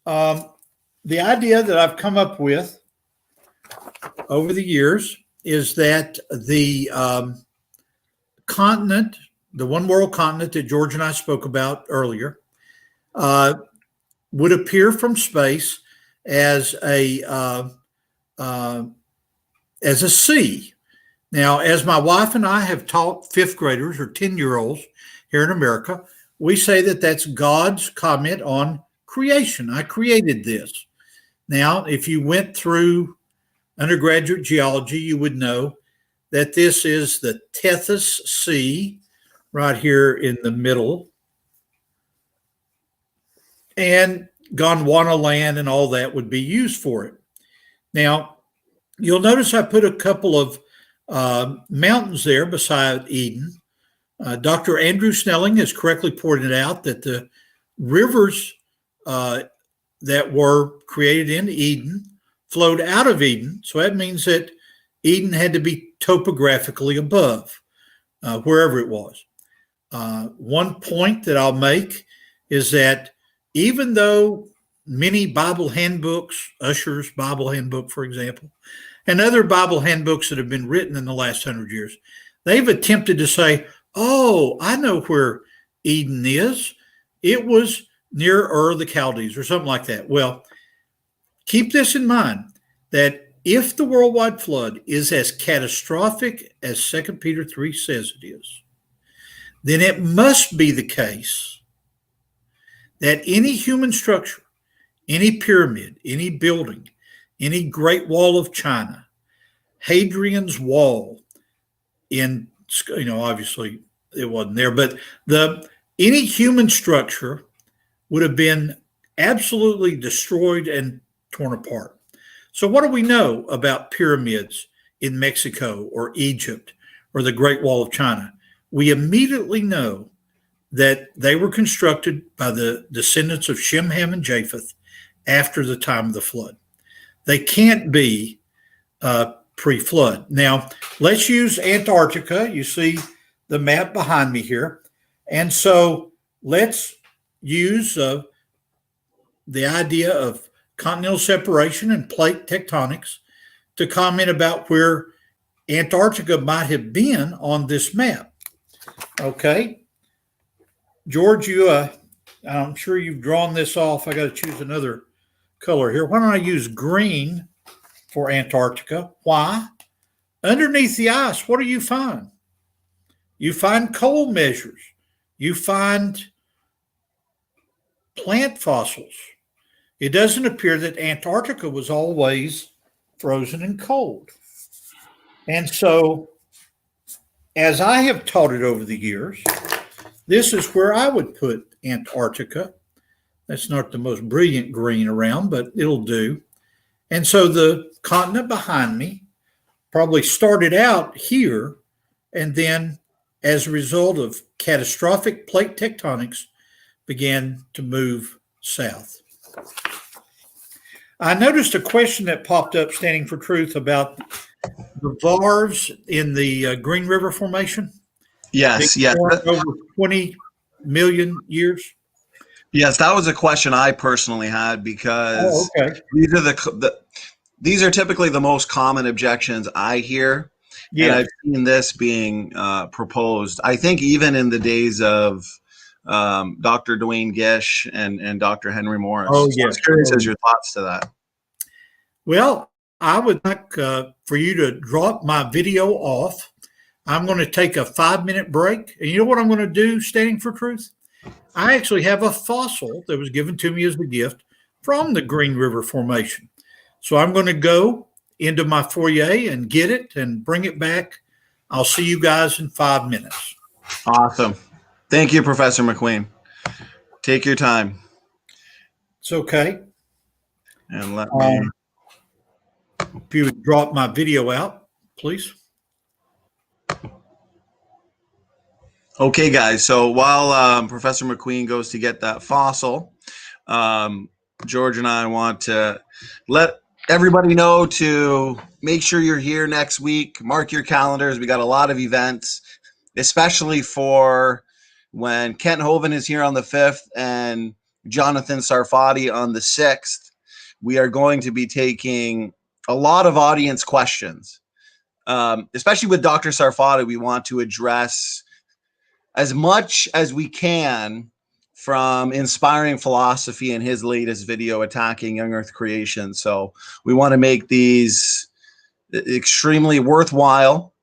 The idea that I've come up with over the years is that the continent, the one world continent that George and I spoke about earlier, would appear from space as a sea. Now, as my wife and I have taught fifth graders or 10-year-olds here in America, we say that that's God's comment on creation. I created this. Now, if you went through undergraduate geology, you would know that this is the Tethys Sea right here in the middle, and Gondwana land and all that would be used for it. Now, you'll notice I put a couple of mountains there beside Eden. Dr. Andrew Snelling has correctly pointed out that the rivers that were created in Eden flowed out of Eden. So that means that Eden had to be topographically above wherever it was. One point that I'll make is that even though many Bible handbooks, Usher's Bible handbook, for example, and other Bible handbooks that have been written in the last 100 years, they've attempted to say, oh, I know where Eden is. It was near Ur of the Chaldees or something like that. Well, keep this in mind, that if the worldwide flood is as catastrophic as 2 Peter 3 says it is, then it must be the case that any human structure, any pyramid, any building, any Great Wall of China, Hadrian's Wall in, obviously it wasn't there, but any human structure would have been absolutely destroyed and torn apart. So what do we know about pyramids in Mexico or Egypt or the Great Wall of China? We immediately know that they were constructed by the descendants of Shem, Ham, and Japheth after the time of the flood. They can't be pre-flood. Now, let's use Antarctica. You see the map behind me here. And so let's use the idea of continental separation and plate tectonics to comment about where Antarctica might have been on this map. Okay. George, I'm sure you've drawn this off. I got to choose another color here. Why don't I use green for Antarctica? Why? Underneath the ice, what do you find? You find coal measures. You find plant fossils. It doesn't appear that Antarctica was always frozen and cold. And so, as I have taught it over the years, this is where I would put Antarctica. That's not the most brilliant green around, but it'll do. And so the continent behind me probably started out here, and then as a result of catastrophic plate tectonics, began to move south. I noticed a question that popped up, Standing for Truth, about the VARs in the Green River Formation. Yes. Over 20 million years. Yes, that was a question I personally had, because these are typically the most common objections I hear. Yeah. And I've seen this being proposed. I think even in the days of Dr. Dwayne Gish and Dr. Henry Morris. Oh, yes. So I was curious as your thoughts to that. Well, I would like for you to drop my video off. I'm going to take a 5-minute break. And you know what I'm going to do, Standing for Truth? I actually have a fossil that was given to me as a gift from the Green River Formation. So I'm going to go into my foyer and get it and bring it back. I'll see you guys in 5 minutes. Awesome. Thank you, Professor McQueen. Take your time. It's okay. And let me... if you would drop my video out, please. Okay, guys. So while Professor McQueen goes to get that fossil, George and I want to let everybody know to make sure you're here next week. Mark your calendars. We got a lot of events, especially for when Kent Hovind is here on the 5th and Jonathan Sarfati on the 6th. We are going to be taking a lot of audience questions, especially with Dr. Sarfati. We want to address as much as we can from Inspiring Philosophy and his latest video, Attacking Young Earth Creation. So we want to make these extremely worthwhile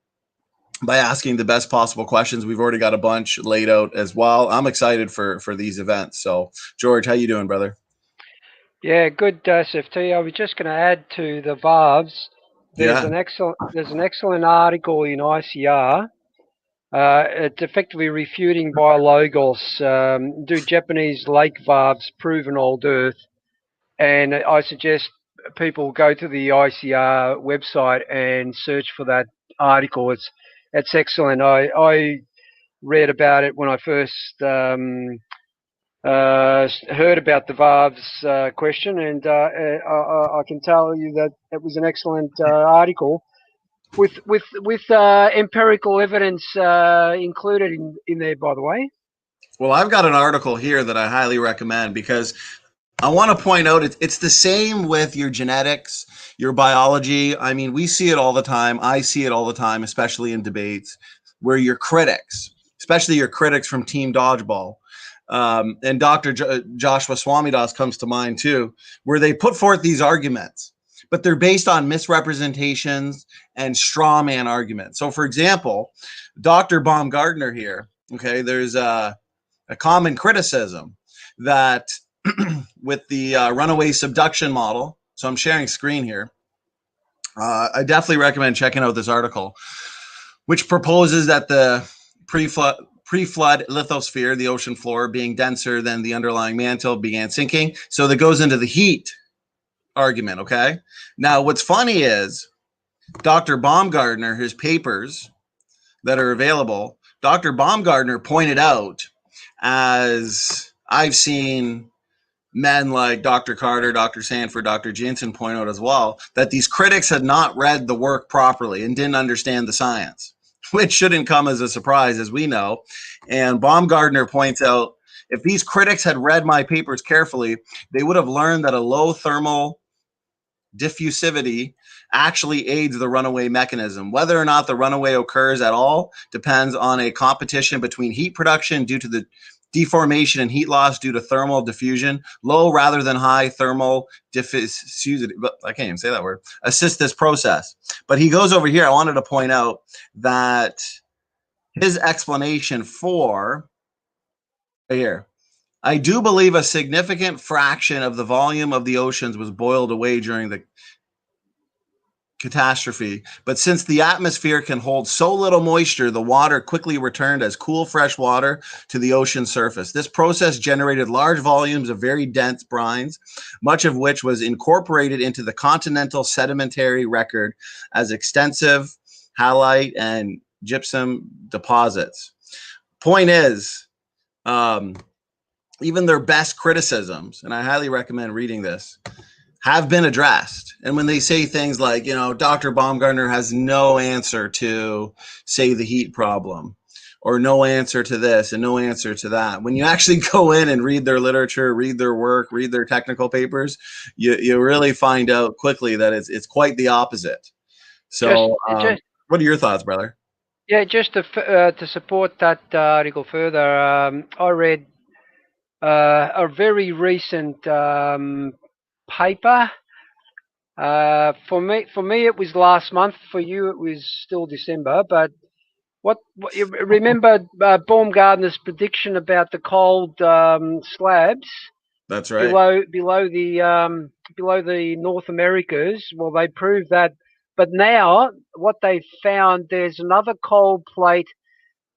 by asking the best possible questions. We've already got a bunch laid out as well. I'm excited for these events. So George, how you doing, brother? Yeah, good, SFT. I was just going to add to the VARs. There's an excellent article in ICR. It's effectively refuting biologos. Do Japanese lake VARs prove an old Earth? And I suggest people go to the ICR website and search for that article. It's excellent. I read about it when I first heard about the VARs question, and I can tell you that it was an excellent article with empirical evidence included in there, by the way. Well, I've got an article here that I highly recommend, because I want to point out it's the same with your genetics, your biology. I mean, we see it all the time. I see it all the time, especially in debates where your critics, especially your critics from Team Dodgeball, and Dr. Joshua Swamidas comes to mind too, where they put forth these arguments, but they're based on misrepresentations and straw man arguments. So, for example, Dr. Baumgartner here, okay, there's a common criticism that with the runaway subduction model. So I'm sharing screen here. I definitely recommend checking out this article, which proposes that the pre-flood lithosphere, the ocean floor, being denser than the underlying mantle, began sinking. So that goes into the heat argument, okay? Now, what's funny is Dr. Baumgartner, his papers that are available, Dr. Baumgartner pointed out, as I've seen men like Dr. Carter, Dr. Sanford, Dr. Jensen point out as well, that these critics had not read the work properly and didn't understand the science, which shouldn't come as a surprise, as we know. And Baumgartner points out, if these critics had read my papers carefully, they would have learned that a low thermal diffusivity actually aids the runaway mechanism. Whether or not the runaway occurs at all depends on a competition between heat production due to the deformation and heat loss due to thermal diffusion, low rather than high thermal diffusivity. I can't even say that word. Assist this process. But he goes over here. I wanted to point out that his explanation for right here. I do believe a significant fraction of the volume of the oceans was boiled away during the catastrophe, but since the atmosphere can hold so little moisture, the water quickly returned as cool fresh water to the ocean surface. This process generated large volumes of very dense brines, much of which was incorporated into the continental sedimentary record as extensive halite and gypsum deposits. Point is, even their best criticisms, and I highly recommend reading this, have been addressed. And when they say things like, you know, Dr. Baumgartner has no answer to, say, the heat problem, or no answer to this and no answer to that, when you actually go in and read their literature, read their work, read their technical papers, you really find out quickly that it's quite the opposite. So what are your thoughts, brother? Yeah, just to support that article further, I read a very recent paper. For me, it was last month. For you, it was still December. But what you remember Baumgartner's prediction about the cold slabs? That's right. Below the North Americas. Well, they proved that. But now, what they've found, there's another cold plate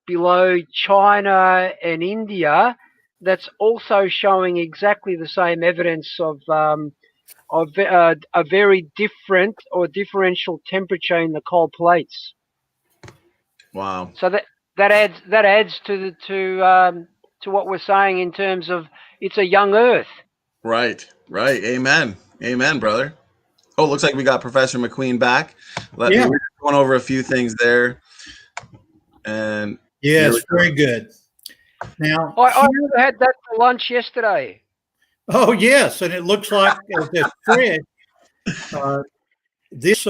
below China and India that's also showing exactly the same evidence of a very different or differential temperature in the cold plates. Wow. So that adds to what we're saying in terms of it's a young Earth. Right. Amen, brother. Oh, looks like we got Professor McQueen back. We're just going over a few things there. And yes, very good. Now, I had that for lunch yesterday. Oh, yes, and it looks like it's fresh. This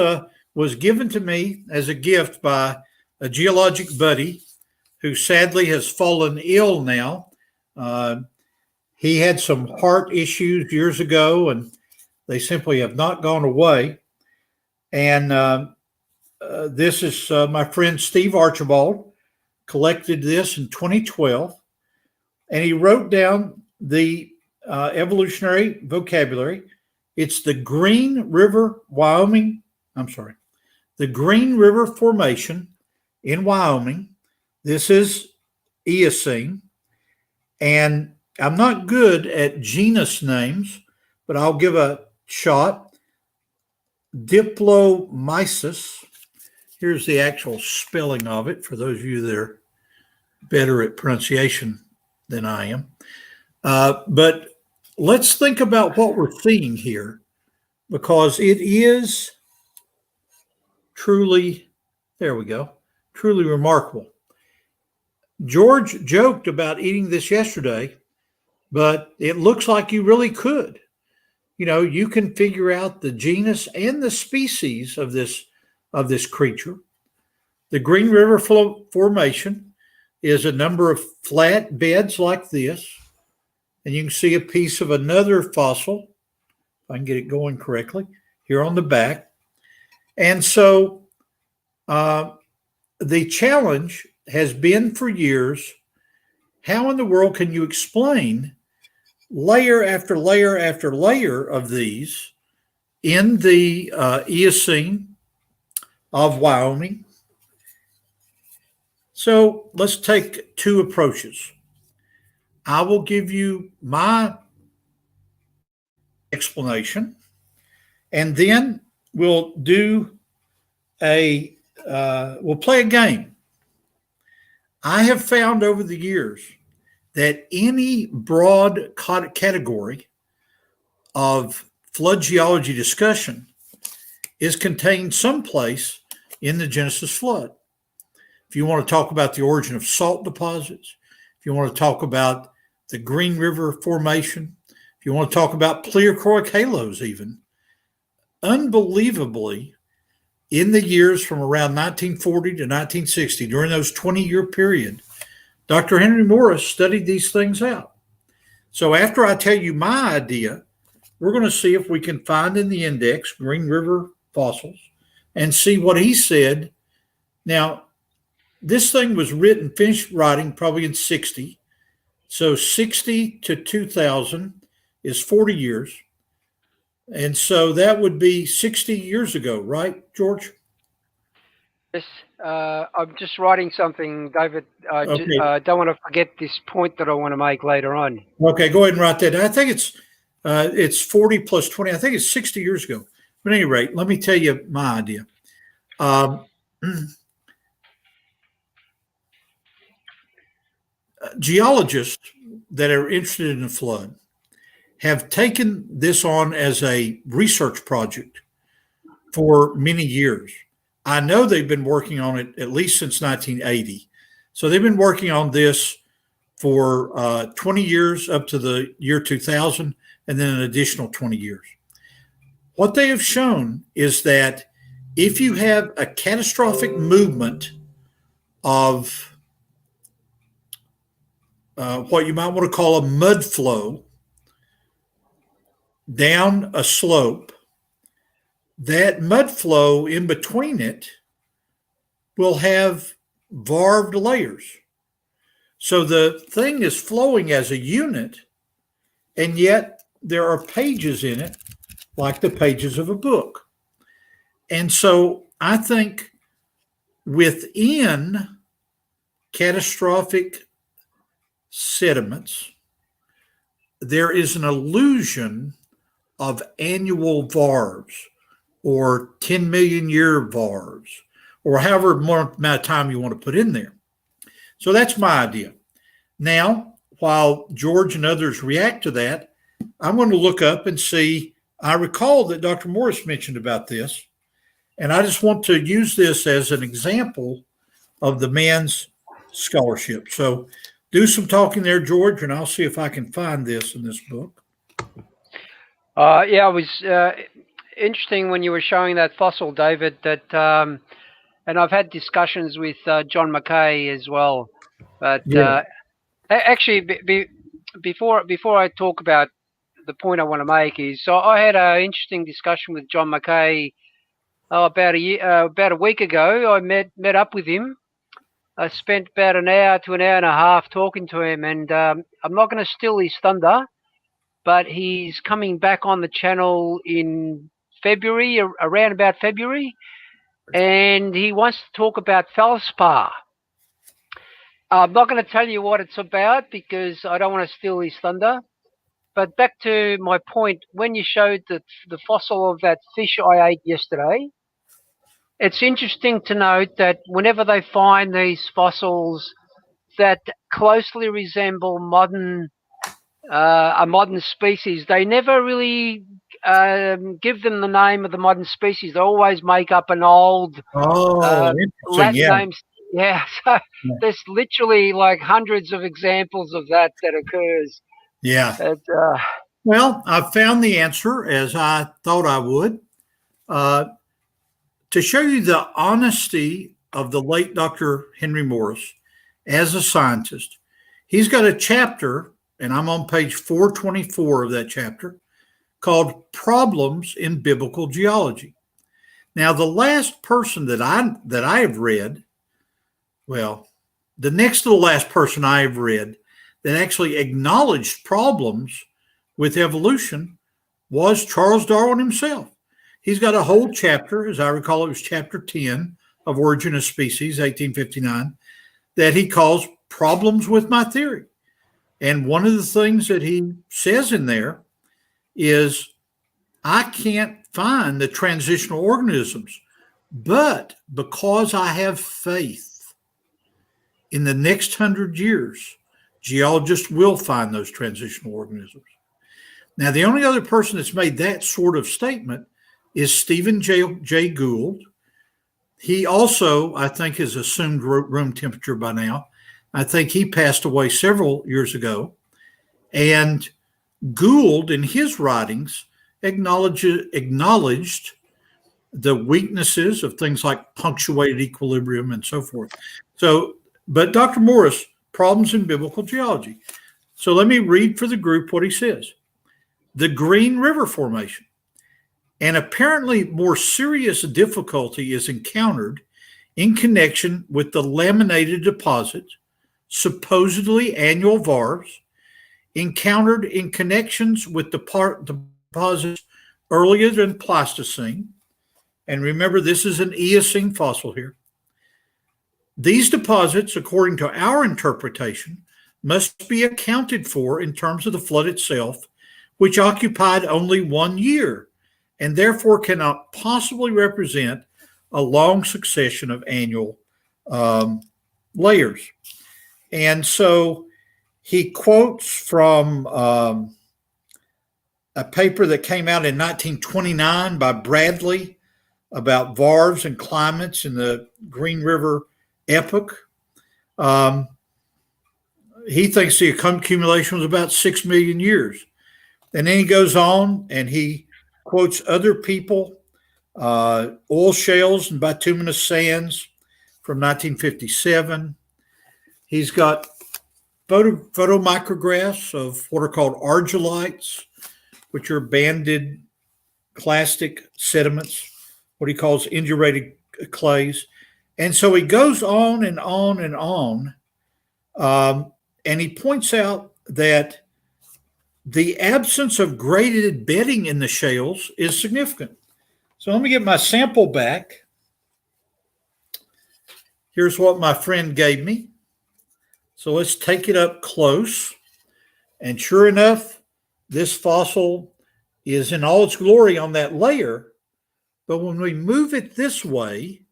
was given to me as a gift by a geologic buddy who sadly has fallen ill now. He had some heart issues years ago, and they simply have not gone away. And this is my friend Steve Archibald collected this in 2012, and he wrote down the evolutionary vocabulary. It's the Green River Formation in Wyoming. This is Eocene. And I'm not good at genus names, but I'll give a shot. Diplomyces. Here's the actual spelling of it for those of you that are better at pronunciation than I am. But let's think about what we're seeing here, because it is truly remarkable. George joked about eating this yesterday, but it looks like you really could. You can figure out the genus and the species of this creature. The Green River Formation is a number of flat beds like this, and you can see a piece of another fossil, if I can get it going correctly, here on the back. And so the challenge has been for years, how in the world can you explain layer after layer after layer of these in the Eocene of Wyoming? So let's take two approaches. I will give you my explanation, and then we'll we'll play a game. I have found over the years that any broad category of flood geology discussion is contained someplace in the Genesis flood. If you want to talk about the origin of salt deposits, if you want to talk about the Green River Formation, if you want to talk about pleochroic halos even, unbelievably, in the years from around 1940 to 1960, during those 20-year period, Dr. Henry Morris studied these things out. So after I tell you my idea, we're going to see if we can find in the index Green River fossils and see what he said. Now, this thing was finished writing probably in 60. So 60 to 2000 is 40 years. And so that would be 60 years ago, right, George? Yes, I'm just writing something, David. Okay. Don't want to forget this point that I want to make later on. Okay, go ahead and write that. I think it's 40 plus 20. I think it's 60 years ago. But at any rate, let me tell you my idea. Geologists that are interested in the flood have taken this on as a research project for many years. I know they've been working on it at least since 1980. So they've been working on this for 20 years up to the year 2000, and then an additional 20 years. What they have shown is that if you have a catastrophic movement of what you might want to call a mud flow down a slope, that mud flow in between it will have varved layers. So the thing is flowing as a unit, and yet there are pages in it like the pages of a book. And so I think within catastrophic sediments, there is an illusion of annual varves or 10 million year varves or however more amount of time you want to put in there. So that's my idea. Now, while George and others react to that, I'm going to look up and see. I recall that Dr. Morris mentioned about this, and I just want to use this as an example of the man's scholarship. So do some talking there, George, and I'll see if I can find this in this book. Yeah, it was interesting when you were showing that fossil, David, that, and I've had discussions with John McKay as well. But Yeah. actually, before I talk about the point I want to make is, so I had an interesting discussion with John McKay about a week ago. I met up with him. I spent about an hour to an hour and a half talking to him, and I'm not going to steal his thunder, but he's coming back on the channel in February, around about February, and he wants to talk about feldspar. I'm not going to tell you what it's about because I don't want to steal his thunder. But back to my point, when you showed the fossil of that fish I ate yesterday, it's interesting to note that whenever they find these fossils that closely resemble a modern species, they never really give them the name of the modern species. They always make up an old Latin name. Yeah, so there's literally like hundreds of examples of that occurs. Yeah. It, Well, I found the answer as I thought I would. To show you the honesty of the late Dr. Henry Morris as a scientist, he's got a chapter, and I'm on page 424 of that chapter, called Problems in Biblical Geology. Now, the last person that I have read, well, the next to the last person I have read that actually acknowledged problems with evolution was Charles Darwin himself. He's got a whole chapter, as I recall, it was chapter 10 of Origin of Species, 1859, that he calls Problems with My Theory. And one of the things that he says in there is, I can't find the transitional organisms, but because I have faith in the next 100 years, geologists will find those transitional organisms. Now, the only other person that's made that sort of statement is Stephen J. Gould. He also, I think, has assumed room temperature by now. I think he passed away several years ago. And Gould, in his writings, acknowledged the weaknesses of things like punctuated equilibrium and so forth. So, but Dr. Morris, Problems in Biblical Geology. So let me read for the group what he says. The Green River Formation. An apparently more serious difficulty is encountered in connection with the laminated deposits, supposedly annual varves, encountered in connections with deposits earlier than Pleistocene. And remember, this is an Eocene fossil here. These deposits, according to our interpretation, must be accounted for in terms of the flood itself, which occupied only 1 year, and therefore cannot possibly represent a long succession of annual layers. And so he quotes from a paper that came out in 1929 by Bradley about varves and climates in the Green River epoch. He thinks the accumulation was about 6 million years. And then he goes on and he quotes other people, oil shales and bituminous sands from 1957. He's got photomicrographs of what are called argillites, which are banded clastic sediments, what he calls indurated clays. And so he goes on and on and on. And he points out that the absence of graded bedding in the shales is significant. So let me get my sample back. Here's what my friend gave me. So let's take it up close. And sure enough, this fossil is in all its glory on that layer. But when we move it this way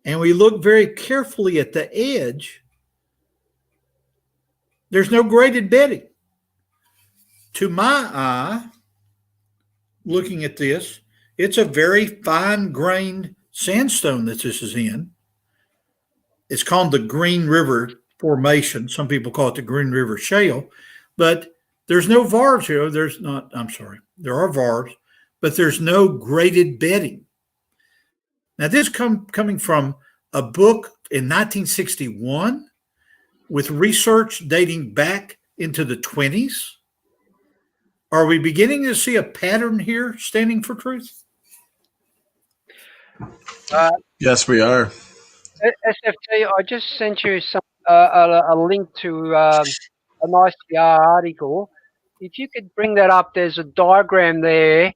and we look very carefully at the edge, there's no graded bedding. To my eye, looking at this, it's a very fine-grained sandstone that this is in. It's called the Green River Formation. Some people call it the Green River Shale, but there's no varves here. There are varves, but there's no graded bedding. Now, this coming from a book in 1961 with research dating back into the 20s. Are we beginning to see a pattern here standing for truth? Yes, we are. SFT, I just sent you a link to an ICR article. If you could bring that up, there's a diagram there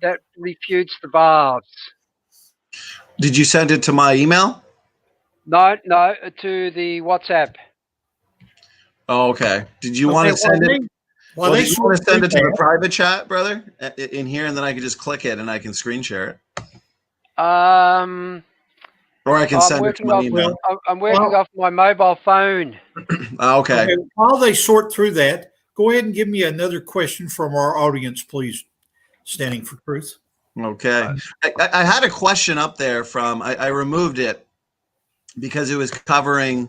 that refutes the valves. Did you send it to my email? No, to the WhatsApp. Oh, okay. Did you want to send it? Did you want to send it to the private chat, brother, in here, and then I can just click it and I can screen share it? Or I can send it to my email. I'm working off my mobile phone. Okay. While they sort through that, go ahead and give me another question from our audience, please. Standing for truth. Okay. I had a question up there from, I removed it because it was covering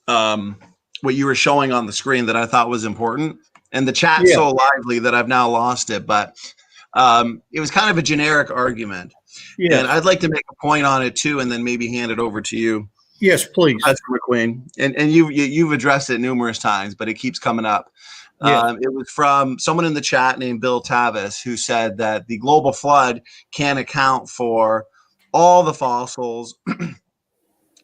what you were showing on the screen that I thought was important. and the chat's so lively that I've now lost it. But it was kind of a generic argument. Yes. And I'd like to make a point on it too, and then maybe hand it over to you. Yes, please. Professor McQueen. And you've addressed it numerous times, but it keeps coming up. Yes. It was from someone in the chat named Bill Tavis, who said that the global flood can account for all the fossils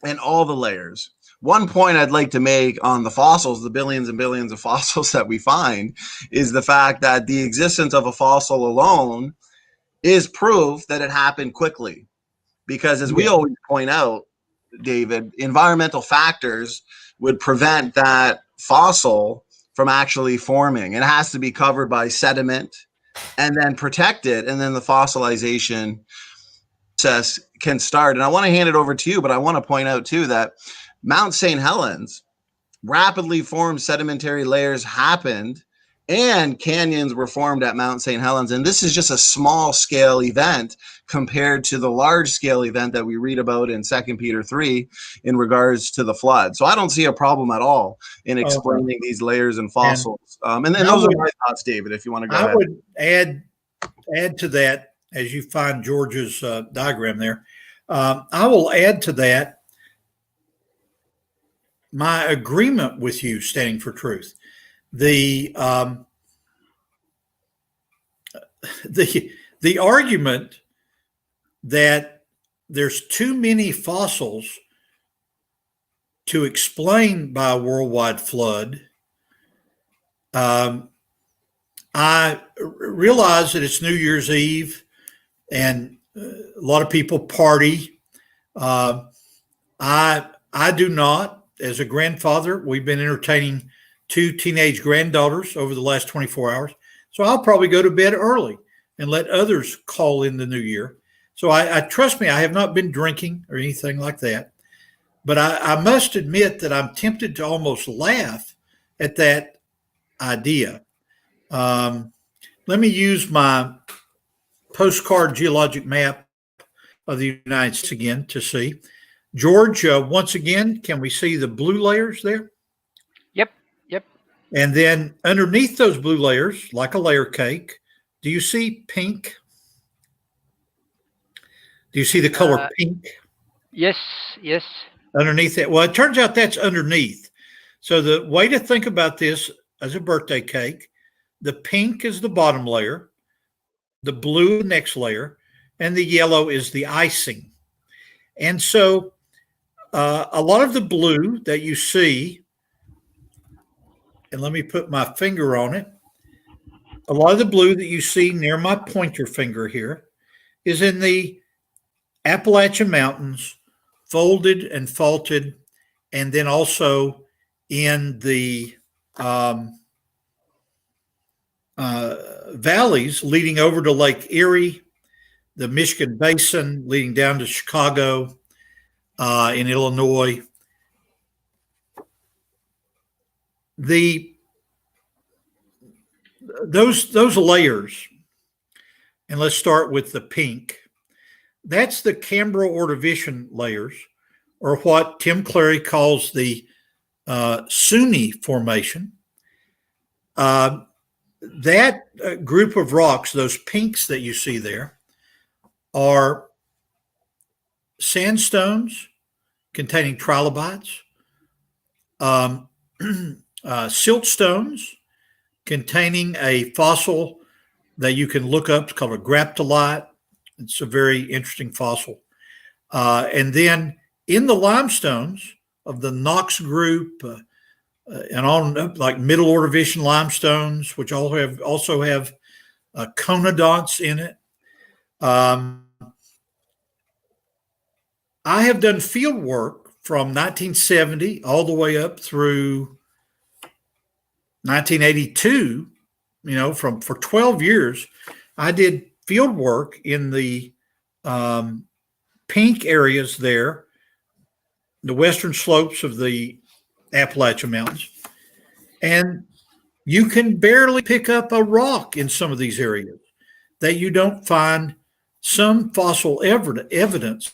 and all the layers. One point I'd like to make on the fossils, the billions and billions of fossils that we find, is the fact that the existence of a fossil alone is proof that it happened quickly. Because as we always point out, David, environmental factors would prevent that fossil from actually forming. It has to be covered by sediment and then protected, and then the fossilization process can start. And I want to hand it over to you, but I want to point out too that Mount St. Helens, rapidly formed sedimentary layers happened, and canyons were formed at Mount St. Helens. And this is just a small scale event compared to the large scale event that we read about in 2 Peter 3 in regards to the flood. So I don't see a problem at all in explaining these layers and fossils. And then those are my thoughts, David, if you want to go ahead. I would add to that, as you find George's diagram there. I will add to that my agreement with you, standing for truth. The argument that there's too many fossils to explain by a worldwide flood. I realize that it's New Year's Eve and a lot of people party. I do not. As a grandfather, we've been entertaining 2 teenage granddaughters over the last 24 hours. So I'll probably go to bed early and let others call in the new year. So I trust me, I have not been drinking or anything like that. But I must admit that I'm tempted to almost laugh at that idea. Let me use my postcard geologic map of the United States again to see. George, once again, can we see the blue layers there? Yep. And then underneath those blue layers, like a layer cake, do you see pink? Do you see the color pink? Yes. Underneath it. Well, it turns out that's underneath. So the way to think about this as a birthday cake, the pink is the bottom layer, the blue the next layer, and the yellow is the icing. And so a lot of the blue that you see, and let me put my finger on it, a lot of the blue that you see near my pointer finger here is in the Appalachian Mountains, folded and faulted, and then also in the valleys leading over to Lake Erie, the Michigan Basin leading down to Chicago, in Illinois. Those layers, and let's start with the pink. That's the Cambrian layers, or what Tim Clary calls the Sunni Formation. That group of rocks, those pinks that you see there, are sandstones containing trilobites, siltstones containing a fossil that you can look up. It's called a graptolite. It's a very interesting fossil. And then in the limestones of the Knox group and on up, like middle Ordovician limestones, which also have conodonts in it. I have done field work from 1970 all the way up through 1982. For 12 years, I did field work in the pink areas there, the western slopes of the Appalachian Mountains. And you can barely pick up a rock in some of these areas that you don't find some fossil evidence.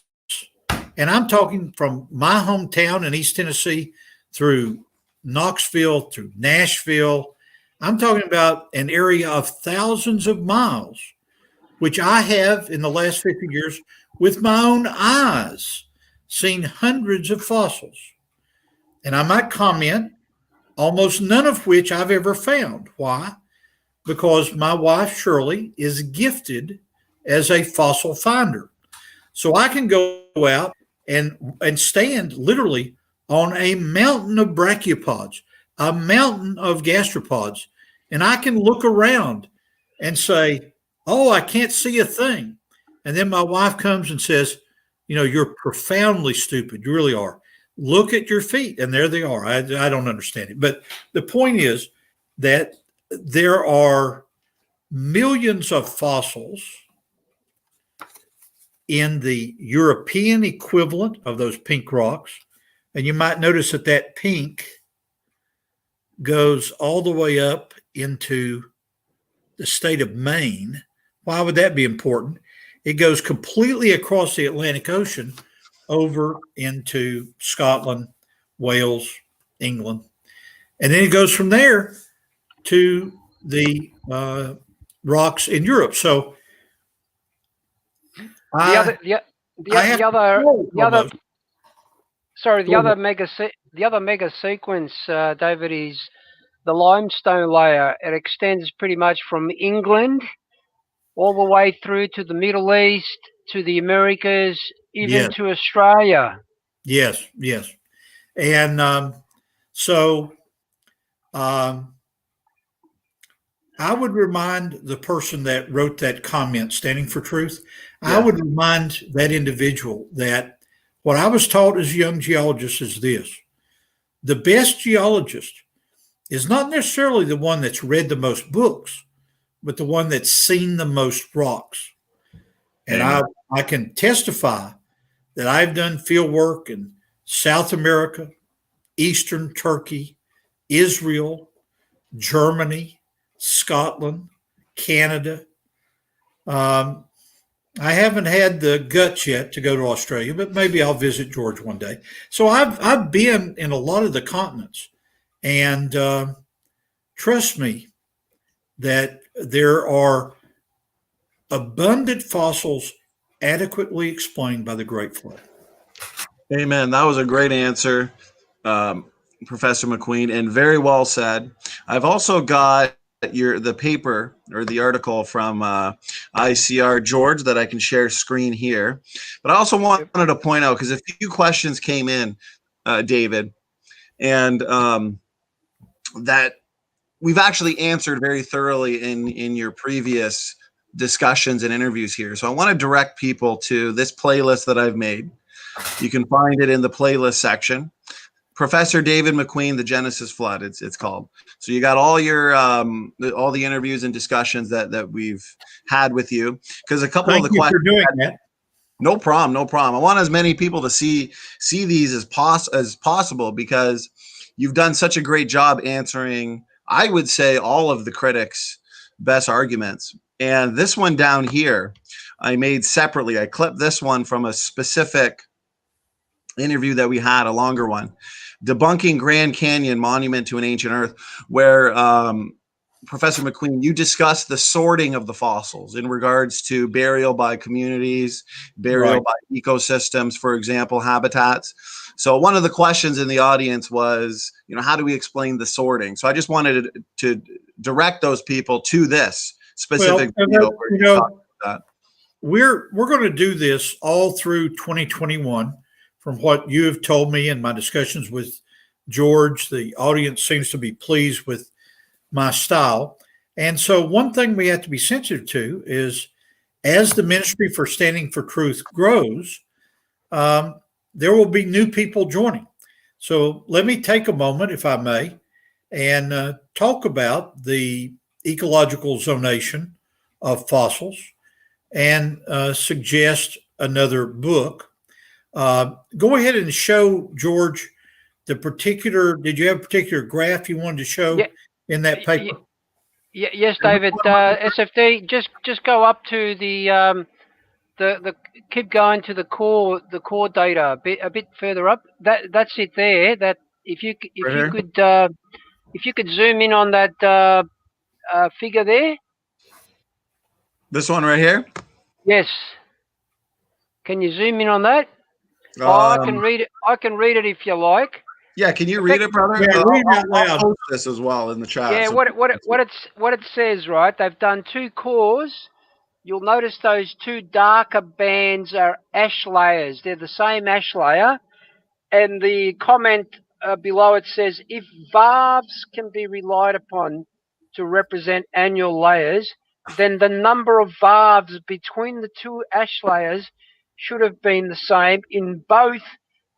And I'm talking from my hometown in East Tennessee through Knoxville, through Nashville. I'm talking about an area of thousands of miles, which I have in the last 50 years with my own eyes seen hundreds of fossils. And I might comment, almost none of which I've ever found. Why? Because my wife, Shirley, is gifted as a fossil finder. So I can go out and stand literally on a mountain of brachiopods, a mountain of gastropods, and I can look around and say, oh, I can't see a thing. And then my wife comes and says, you're profoundly stupid. You really are. Look at your feet. And there they are. I don't understand it. But the point is that there are millions of fossils in the European equivalent of those pink rocks. And you might notice that pink goes all the way up into the state of Maine. Why would that be important? It goes completely across the Atlantic Ocean over into Scotland, Wales, England. And then it goes from there to the rocks in Europe. So the other mega sequence, David, is the limestone layer. It extends pretty much from England all the way through to the Middle East, to the Americas, even to Australia. Yes. And so I would remind the person that wrote that comment, Standing for Truth, I would remind that individual that what I was taught as a young geologist is this: the best geologist is not necessarily the one that's read the most books, but the one that's seen the most rocks. And I can testify that I've done field work in South America, Eastern Turkey, Israel, Germany, Scotland, Canada. I haven't had the guts yet to go to Australia, but maybe I'll visit George one day. So I've been in a lot of the continents, and trust me that there are abundant fossils adequately explained by the Great Flood. Amen. That was a great answer, Professor McQueen, and very well said. I've also got the paper or the article from ICR George that I can share screen here. But I also wanted to point out, because a few questions came in, David, and that we've actually answered very thoroughly in your previous discussions and interviews here. So I want to direct people to this playlist that I've made. You can find it in the playlist section. Professor David McQueen, The Genesis Flood, it's called. So you got all your all the interviews and discussions that we've had with you. Because a couple of the questions. Thank you for doing that. No problem. I want as many people to see these as possible, because you've done such a great job answering, I would say, all of the critics' best arguments. And this one down here, I made separately. I clipped this one from a specific interview that we had, a longer one, debunking Grand Canyon, Monument to an Ancient Earth, where Professor McQueen, you discussed the sorting of the fossils in regards to burial by communities, burial by ecosystems, for example, habitats. So one of the questions in the audience was, how do we explain the sorting? So I just wanted to direct those people to this specific video where you talk about that. We're going to do this all through 2021. From what you have told me in my discussions with George, the audience seems to be pleased with my style. And so one thing we have to be sensitive to is, as the Ministry for Standing for Truth grows, there will be new people joining. So let me take a moment, if I may, and talk about the ecological zonation of fossils and suggest another book. Go ahead and show, George, did you have a particular graph you wanted to show in that paper? Yes, David. SFD, just go up to the keep going to the core data a bit further up. That's it there. That if you could zoom in on that figure there? This one right here. Yes. Can you zoom in on that? I can Um, read it. I can read it if you like. yeah, can you read it, brother? Yeah, read it out I'll loud. post this as well in the chat. Yeah, so- what it says, right? They've done two cores. You'll notice those two darker bands are ash layers. They're the same ash layer. And the comment below it says, if varves can be relied upon to represent annual layers, then the number of varves between the two ash layers should have been the same in both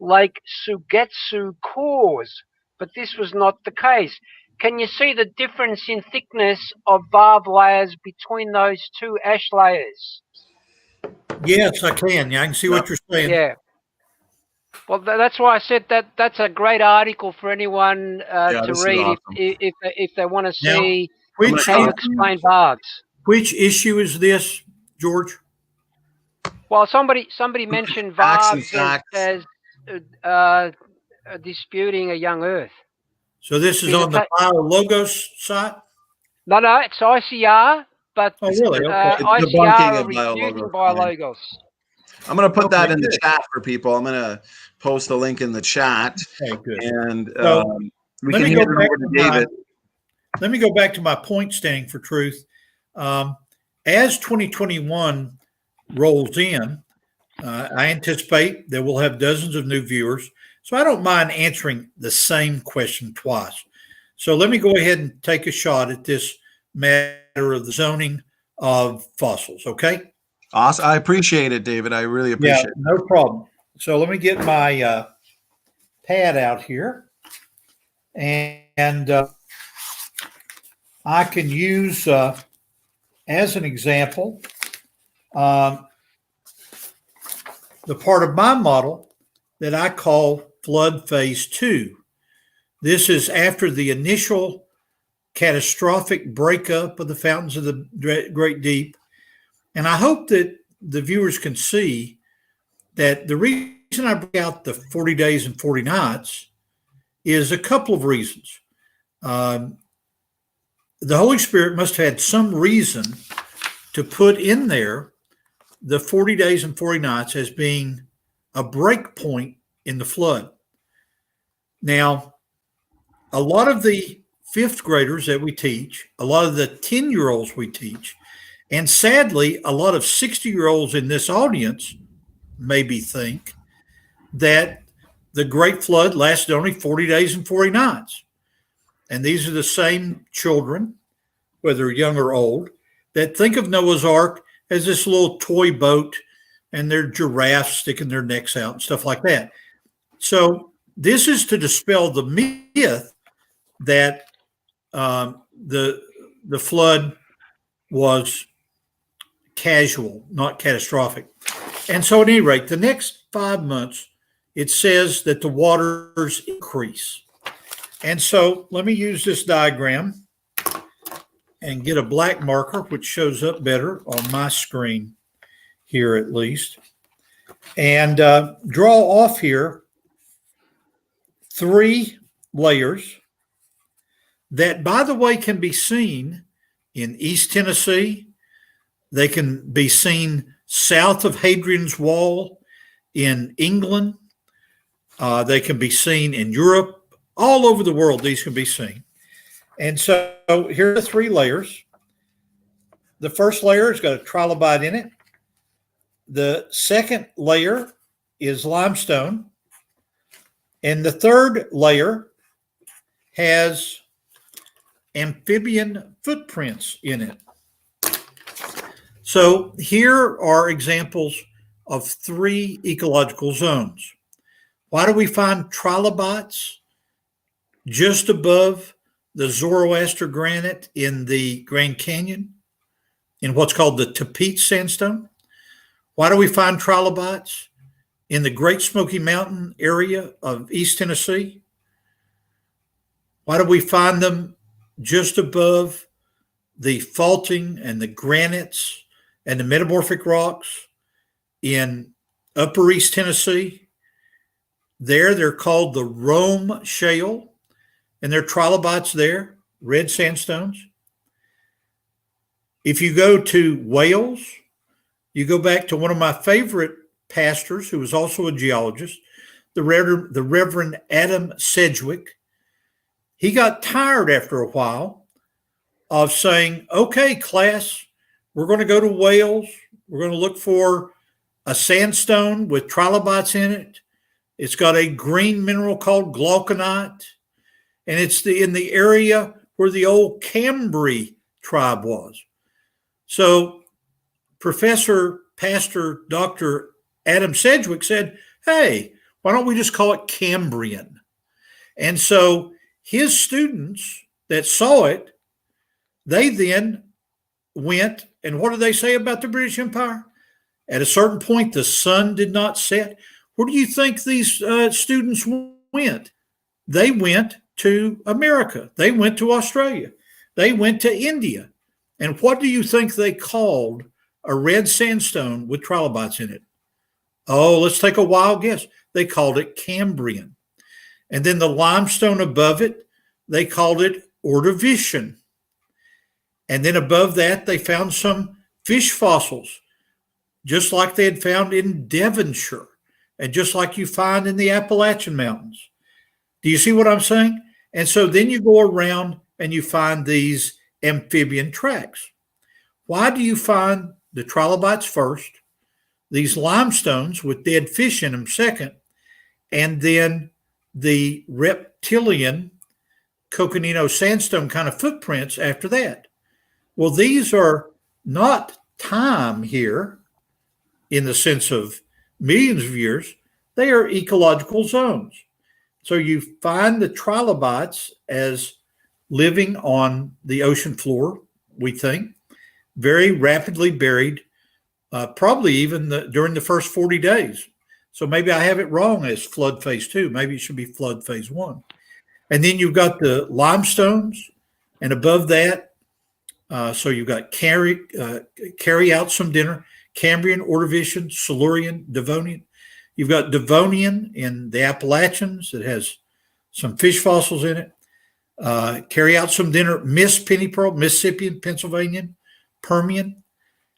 Lake Sugetsu cores. But this was not the case. Can you see the difference in thickness of varve layers between those two ash layers? Yes, I can. Yeah, I can see what you're saying. Yeah. Well, that's why I said that's a great article for anyone Yeah, to this is read awesome. if they want to Now, see which how to issue, explain varves. which issue is this, George? Well, somebody mentioned Facts and varves as disputing a young Earth. So this is See, on the BioLogos site? No, it's ICR, but Oh, really? Okay. It's ICR debunking are of refuting BioLogos. BioLogos. I'm going to put that Okay, in the good. chat for people. I'm going to post a link in the chat, Okay, good. and So, we let can me hand go it back over to to David. Let me go back to my point standing for truth. As 2021 rolls in, I anticipate that we'll have dozens of new viewers. So I don't mind answering the same question twice. So let me go ahead and take a shot at this matter of the zoning of fossils, okay? Awesome. I appreciate it, David. I really appreciate it. No problem. So let me get my pad out here. And I can use, as an example, the part of my model that I call flood phase 2. This is after the initial catastrophic breakup of the fountains of the Great Deep. And I hope that the viewers can see that the reason I bring out the 40 days and 40 nights is a couple of reasons. The Holy Spirit must have had some reason to put in there the 40 days and 40 nights as being a break point in the flood. Now, a lot of the fifth graders that we teach, a lot of the 10-year-olds we teach, and sadly, a lot of 60-year-olds in this audience maybe think that the Great Flood lasted only 40 days and 40 nights. And these are the same children, whether young or old, that think of Noah's Ark as this little toy boat and their giraffes sticking their necks out and stuff like that. So this is to dispel the myth that the flood was casual, not catastrophic. And so at any rate, the next 5 months, it says that the waters increase. And so let me use this diagram and get a black marker, which shows up better on my screen here at least, and draw off here 3 layers that, by the way, can be seen in East Tennessee. They can be seen south of Hadrian's Wall in England. They can be seen in Europe. All over the world, these can be seen. And so here are the 3 layers. The first layer has got a trilobite in it. The second layer is limestone. And the third layer has amphibian footprints in it. So here are examples of 3 ecological zones. Why do we find trilobites just above the Zoroaster granite in the Grand Canyon, in what's called the Tapete sandstone? Why do we find trilobites in the Great Smoky Mountain area of East Tennessee? Why do we find them just above the faulting and the granites and the metamorphic rocks in Upper East Tennessee? They're called the Rome Shale, and there are trilobites there, red sandstones. If you go to Wales, you go back to one of my favorite pastors, who was also a geologist, the Reverend Adam Sedgwick. He got tired after a while of saying, okay, class, we're going to go to Wales. We're going to look for a sandstone with trilobites in it. It's got a green mineral called glauconite, and it's in the area where the old Cambrian tribe was. So Pastor Dr. Adam Sedgwick said, hey, why don't we just call it Cambrian? And so his students that saw it, they then went, and what did they say about the British Empire? At a certain point, the sun did not set. Where do you think these students went? They went to America. They went to Australia. They went to India. And what do you think they called a red sandstone with trilobites in it? Oh, let's take a wild guess. They called it Cambrian. And then the limestone above it, they called it Ordovician. And then above that, they found some fish fossils, just like they had found in Devonshire and just like you find in the Appalachian Mountains. Do you see what I'm saying? And so then you go around and you find these amphibian tracks. Why do you find the trilobites first, these limestones with dead fish in them second, and then the reptilian coconino sandstone kind of footprints after that? Well, these are not time here in the sense of millions of years. They are ecological zones. So you find the trilobites as living on the ocean floor, we think, very rapidly buried, probably even during the first 40 days. So maybe I have it wrong as flood phase 2. Maybe it should be flood phase 1. And then you've got the limestones, and above that, so you've got carry out some dinner, Cambrian, Ordovician, Silurian, Devonian. You've got Devonian in the Appalachians that has some fish fossils in it. Carry out some dinner, Miss Penny Pearl, Mississippian, Pennsylvanian, Permian.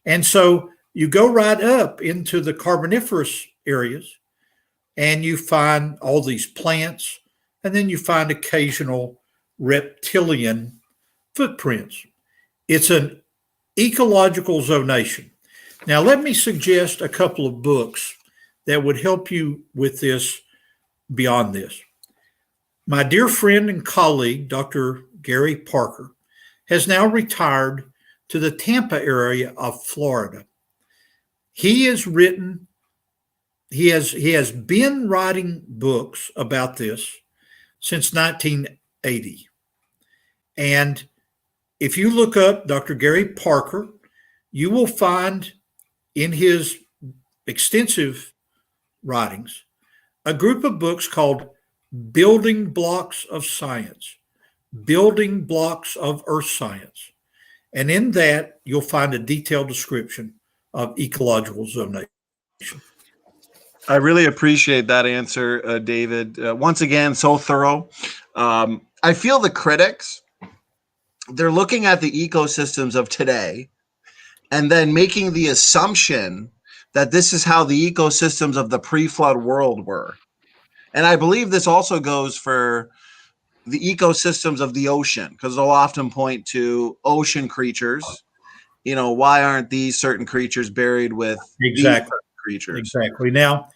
And so you go right up into the Carboniferous areas and you find all these plants, and then you find occasional reptilian footprints. It's an ecological zonation. Now, let me suggest a couple of books that would help you with this beyond this. My dear friend and colleague, Dr. Gary Parker, has now retired to the Tampa area of Florida. He has been writing books about this since 1980. And if you look up Dr. Gary Parker, you will find in his extensive writings a group of books called Building Blocks of Science, Building Blocks of Earth Science. And in that, you'll find a detailed description of ecological zonation. I really appreciate that answer, David. Once again, so thorough. I feel the critics, they're looking at the ecosystems of today and then making the assumption that this is how the ecosystems of the pre-flood world were. And I believe this also goes for the ecosystems of the ocean, because they'll often point to ocean creatures. You know, why aren't these certain creatures buried with these certain creatures? Exactly. Now,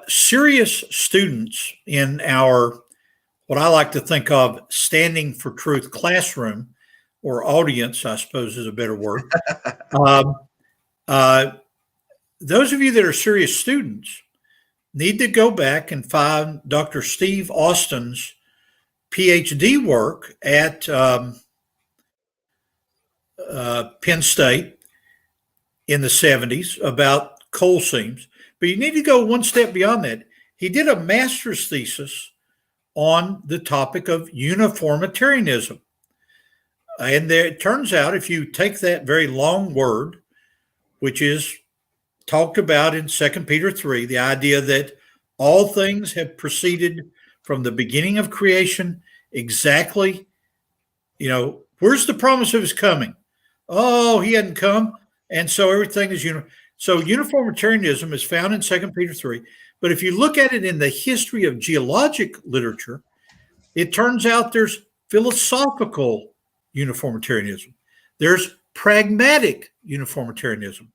serious students in our, what I like to think of, standing for truth classroom, or audience, I suppose is a better word. Those of you that are serious students need to go back and find Dr. Steve Austin's PhD work at Penn State in the 70s about coal seams. But you need to go one step beyond that. He did a master's thesis on the topic of uniformitarianism. And there, it turns out, if you take that very long word, which is talked about in 2 Peter 3, the idea that all things have proceeded from the beginning of creation exactly, where's the promise of his coming? Oh, he hadn't come. And so everything is so uniformitarianism is found in 2 Peter 3. But if you look at it in the history of geologic literature, it turns out there's philosophical uniformitarianism. There's pragmatic uniformitarianism.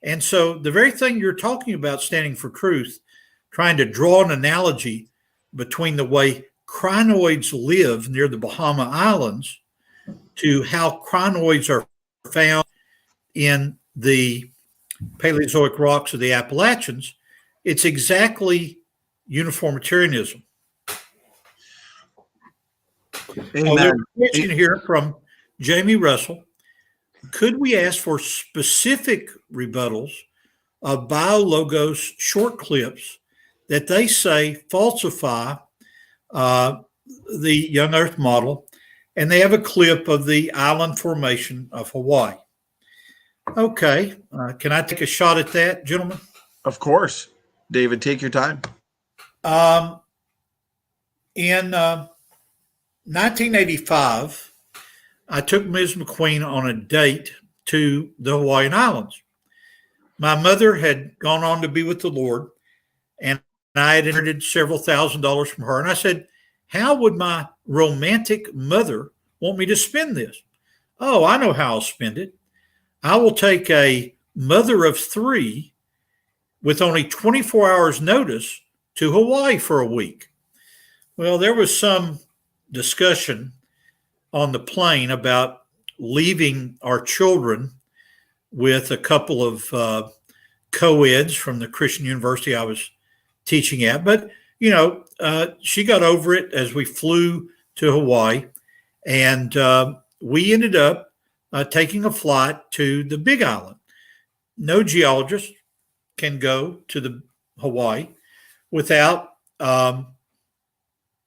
And so the very thing you're talking about, standing for truth, trying to draw an analogy between the way crinoids live near the Bahama Islands to how crinoids are found in the Paleozoic rocks of the Appalachians, it's exactly uniformitarianism. Amen. There's a question here from Jamie Russell. Could we ask for specific rebuttals of BioLogos short clips that they say falsify the young Earth model? And they have a clip of the island formation of Hawaii. Okay. Can I take a shot at that, gentlemen? Of course. David, take your time. In 1985, I took Ms. McQueen on a date to the Hawaiian Islands. My mother had gone on to be with the Lord, and I had inherited several $1,000s from her. And I said, how would my romantic mother want me to spend this? Oh, I know how I'll spend it. I will take a mother of 3 with only 24 hours notice to Hawaii for a week. Well, there was some discussion on the plane about leaving our children with a couple of co-eds from the Christian university I was teaching at. But, she got over it as we flew to Hawaii. And we ended up taking a flight to the Big Island. No geologist can go to the Hawaii without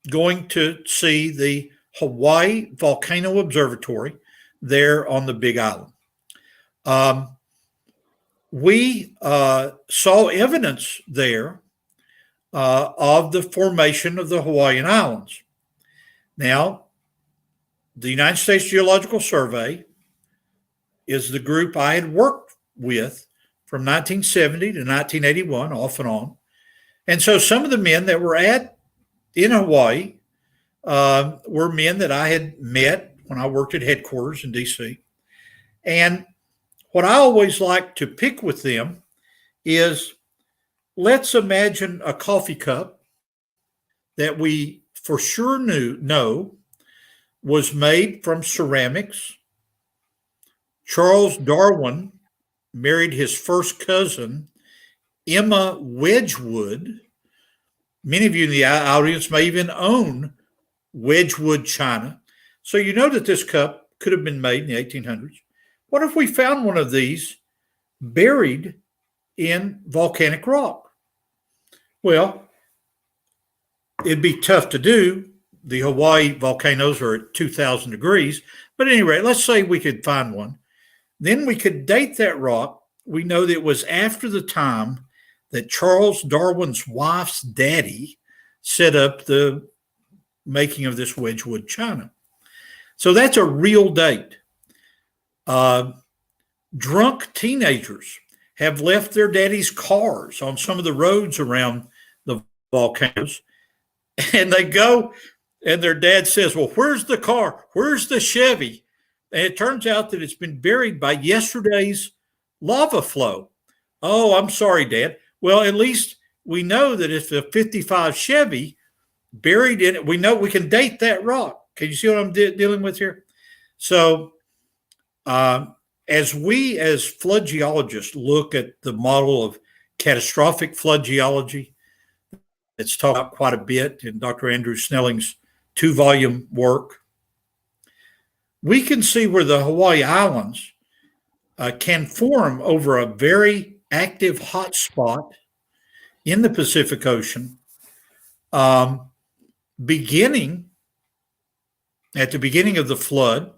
going to see the Hawaii Volcano Observatory there on the Big Island. We saw evidence there of the formation of the Hawaiian Islands. Now, the United States Geological Survey is the group I had worked with from 1970 to 1981, off and on. And so some of the men that were in Hawaii were men that I had met when I worked at headquarters in DC. And what I always like to pick with them is, let's imagine a coffee cup that we for sure know was made from ceramics. Charles Darwin married his first cousin, Emma Wedgwood. Many of you in the audience may even own Wedgwood china. So you know that this cup could have been made in the 1800s. What if we found one of these buried in volcanic rock? Well, it'd be tough to do. The Hawaii volcanoes are at 2,000 degrees. But at any rate, let's say we could find one. Then we could date that rock. We know that it was after the time that Charles Darwin's wife's daddy set up the making of this Wedgwood china. So that's a real date. Drunk teenagers have left their daddy's cars on some of the roads around the volcanoes. And they go, and their dad says, well, where's the car? Where's the Chevy? And it turns out that it's been buried by yesterday's lava flow. Oh, I'm sorry, Dad. Well, at least we know that if a 55 Chevy buried in it, we know we can date that rock. Can you see what I'm dealing with here? So as we as flood geologists look at the model of catastrophic flood geology, it's talked about quite a bit in Dr. Andrew Snelling's 2-volume work, we can see where the Hawaii Islands can form over a very active hot spot in the Pacific Ocean, beginning at the beginning of the flood.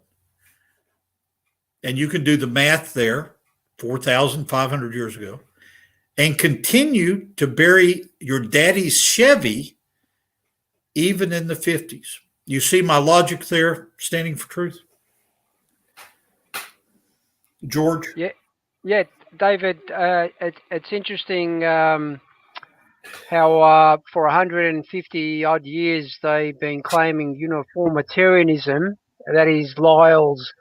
And you can do the math there, 4,500 years ago, and continue to bury your daddy's Chevy even in the 50s. You see my logic there, standing for truth? George? Yeah, David. It's interesting how for 150 odd years they've been claiming uniformitarianism. That is Lyell's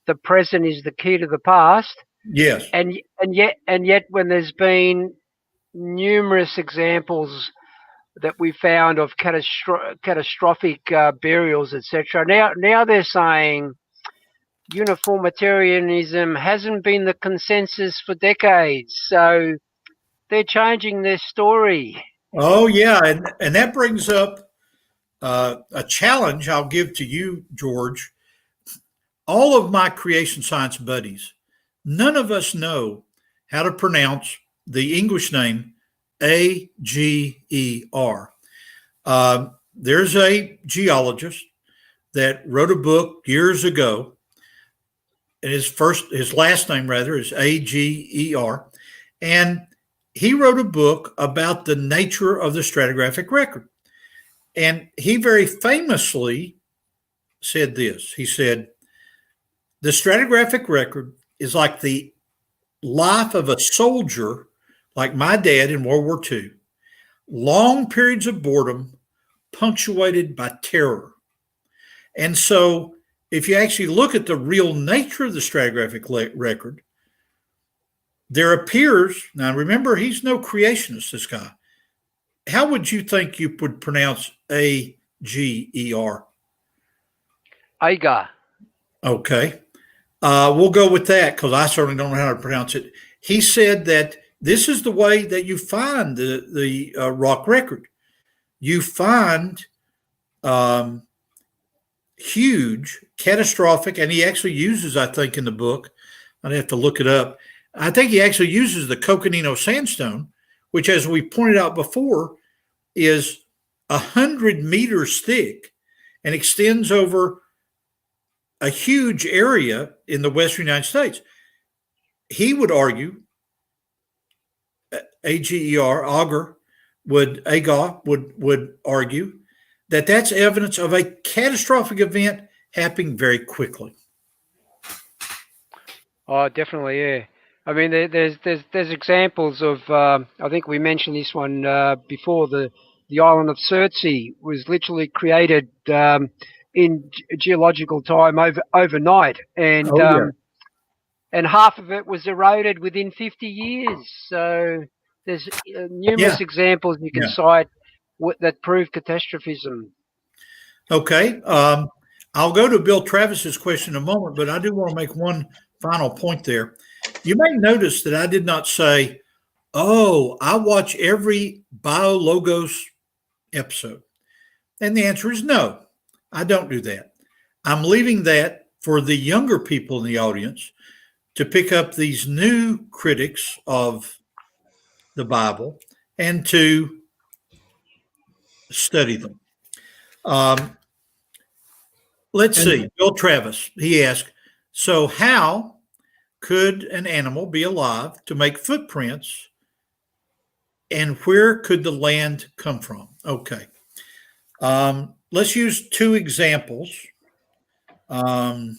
"the present is the key to the past," Yes. and yet when there's been numerous examples that we found of catastrophic burials, etc. Now they're saying uniformitarianism hasn't been the consensus for decades, so they're changing their story. Oh, yeah. And that brings up a challenge I'll give to you, George. All of my creation science buddies, none of us know how to pronounce the English name Ager. There's a geologist that wrote a book years ago, and his last name rather is Ager, and he wrote a book about the nature of the stratigraphic record. And he very famously said this. He said, the stratigraphic record is like the life of a soldier, like my dad in World War II. Long periods of boredom punctuated by terror. And so, if you actually look at the real nature of the stratigraphic record, there appears, now remember, he's no creationist, this guy. How would you think you would pronounce Ager? Agar. Okay. We'll go with that because I certainly don't know how to pronounce it. He said that this is the way that you find the rock record. You find huge, catastrophic, and he actually uses, I think, in the book, I'd have to look it up. I think he actually uses the Coconino sandstone, which, as we pointed out before, is 100 meters thick and extends over a huge area in the western United States. He would argue, Ager would argue that that's evidence of a catastrophic event happening very quickly. Oh, definitely, yeah. I mean, there's examples of. I think we mentioned this one before. The island of Surtsey was literally created in geological time overnight, and and half of it was eroded within 50 years. So there's numerous examples you can cite that prove catastrophism. Okay. I'll go to Bill Travis's question in a moment, but I do want to make one final point there. You may notice that I did not say, oh, I watch every BioLogos episode. And the answer is no, I don't do that. I'm leaving that for the younger people in the audience to pick up these new critics of the Bible and to study them. Let's see. Bill Travis, he asked, so how could an animal be alive to make footprints, and where could the land come from? Okay. Let's use two examples. A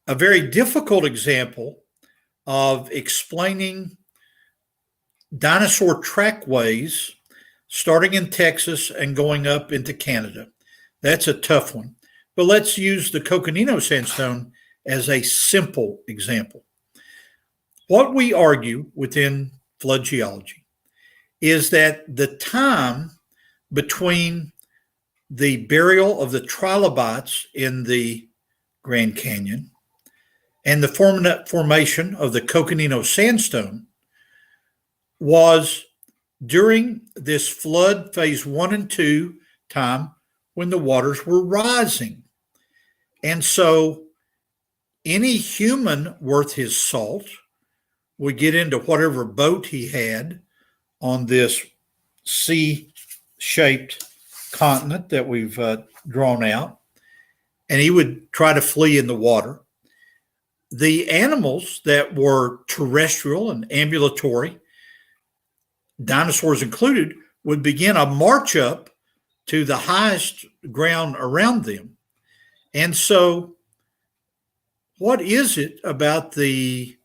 very difficult example of explaining dinosaur trackways starting in Texas and going up into Canada. That's a tough one. But let's use the Coconino sandstone as a simple example. What we argue within flood geology is that the time between the burial of the trilobites in the Grand Canyon and the formation of the Coconino sandstone was during this flood phase 1 and 2 time when the waters were rising. And so any human worth his salt would get into whatever boat he had on this C-shaped continent that we've drawn out, and he would try to flee in the water. The animals that were terrestrial and ambulatory, dinosaurs included, would begin a march up to the highest ground around them. And so what is it about the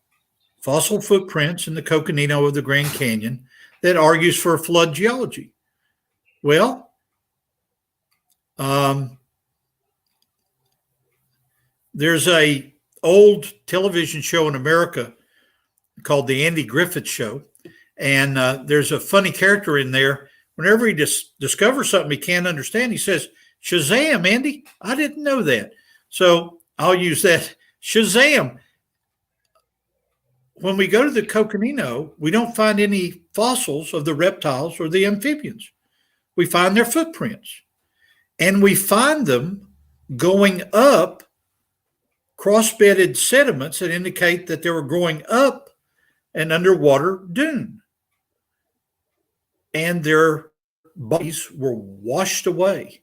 fossil footprints in the Coconino of the Grand Canyon that argues for flood geology? Well, there's a old television show in America called The Andy Griffith Show, and there's a funny character in there. Whenever he discovers something he can't understand, he says, "Shazam, Andy, I didn't know that." So I'll use that, Shazam. When we go to the Coconino, we don't find any fossils of the reptiles or the amphibians. We find their footprints. And we find them going up cross-bedded sediments that indicate that they were growing up an underwater dune. And their bodies were washed away,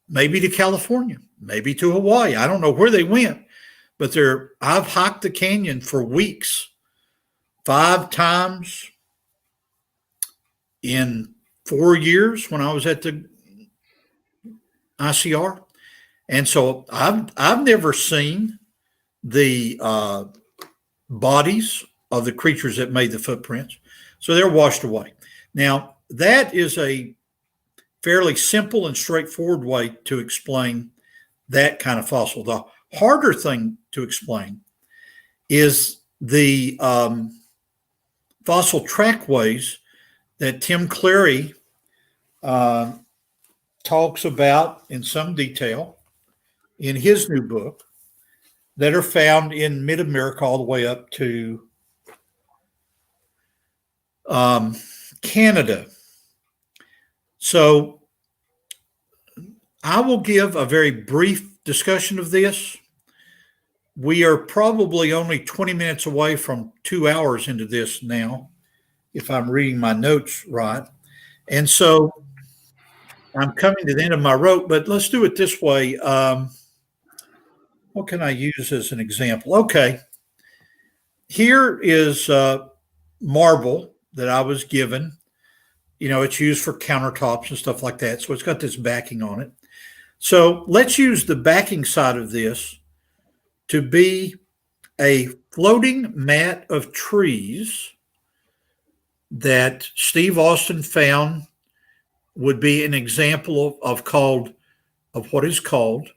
maybe to California, maybe to Hawaii. I don't know where they went, but I've hiked the canyon for weeks, 5 times in 4 years when I was at the ICR. And so I've never seen the bodies of the creatures that made the footprints. So they're washed away. Now, that is a fairly simple and straightforward way to explain that kind of fossil. The harder thing to explain is the fossil trackways that Tim Clary talks about in some detail in his new book that are found in mid-America all the way up to Canada. So I will give a very brief discussion of this. We are probably only 20 minutes away from 2 hours into this now, if I'm reading my notes right. And so I'm coming to the end of my rope, but let's do it this way. What can I use as an example? Okay. Here is marble that I was given. You know, it's used for countertops and stuff like that. So it's got this backing on it. So let's use the backing side of this to be a floating mat of trees that Steve Austin found would be an example of what is called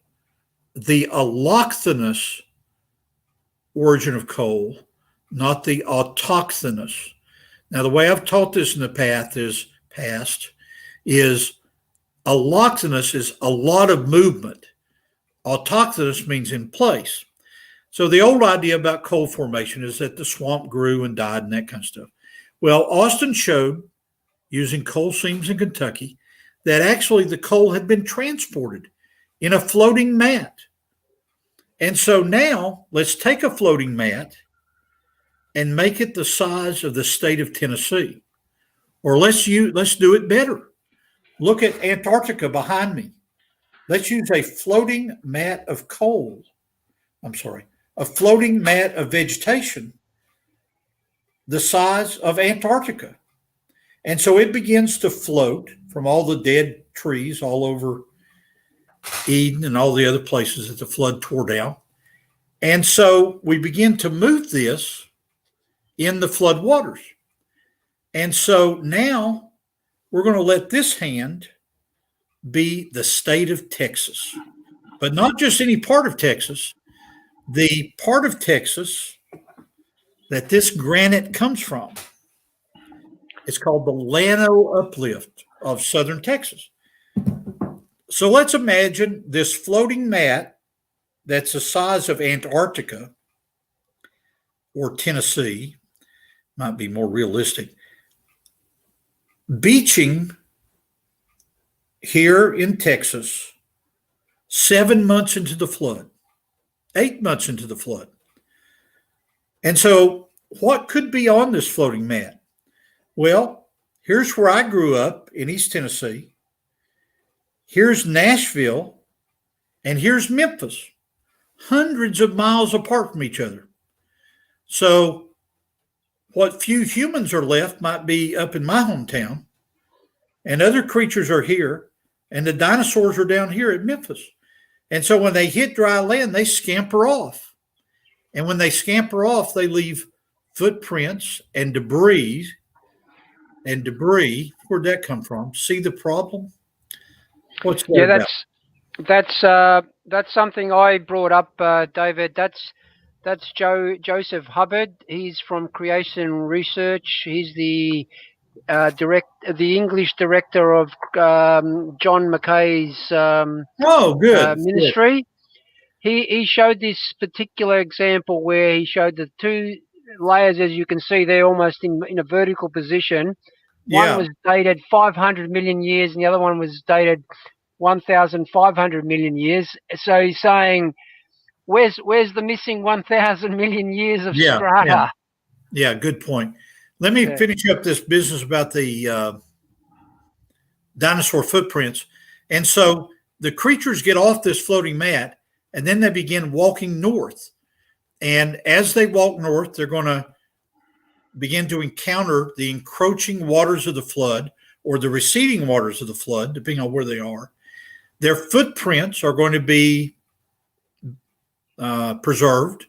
the allochthonous origin of coal, not the autochthonous. Now, the way I've taught this in the past is allochthonous is a lot of movement. Autochthonous means in place. So the old idea about coal formation is that the swamp grew and died and that kind of stuff. Well, Austin showed, using coal seams in Kentucky, that actually the coal had been transported in a floating mat. And so now let's take a floating mat and make it the size of the state of Tennessee. Or let's do it better. Look at Antarctica behind me. Let's use a floating mat of coal. A floating mat of vegetation the size of Antarctica. And so it begins to float from all the dead trees all over Eden and all the other places that the flood tore down. And so we begin to move this in the flood waters. And so now we're going to let this hand be the state of Texas, but not just any part of Texas, the part of Texas that this granite comes from. It's called the Llano Uplift of southern Texas. So let's imagine this floating mat that's the size of Antarctica or Tennessee, might be more realistic, beaching here in Texas 7 months into the flood, 8 months into the flood. And so what could be on this floating mat? Well, here's where I grew up in East Tennessee. Here's Nashville, and here's Memphis, hundreds of miles apart from each other. So what few humans are left might be up in my hometown, and other creatures are here, and the dinosaurs are down here at Memphis. And so when they hit dry land, they scamper off. And when they scamper off, they leave footprints and debris. And debris, where'd that come from? See the problem? What's that about? That's something I brought up, David. That's Joseph Hubbard. He's from Creation Research. He's the English director of John Mackay's ministry. Good. He showed this particular example where he showed the two layers, as you can see, they're almost in a vertical position. One was dated 500 million years, and the other one was dated 1,500 million years. So he's saying, where's the missing 1,000 million years of strata? Yeah, good point. Let me finish up this business about the dinosaur footprints. And so the creatures get off this floating mat, and then they begin walking north. And as they walk north, they're going to begin to encounter the encroaching waters of the flood or the receding waters of the flood, depending on where they are. Their footprints are going to be preserved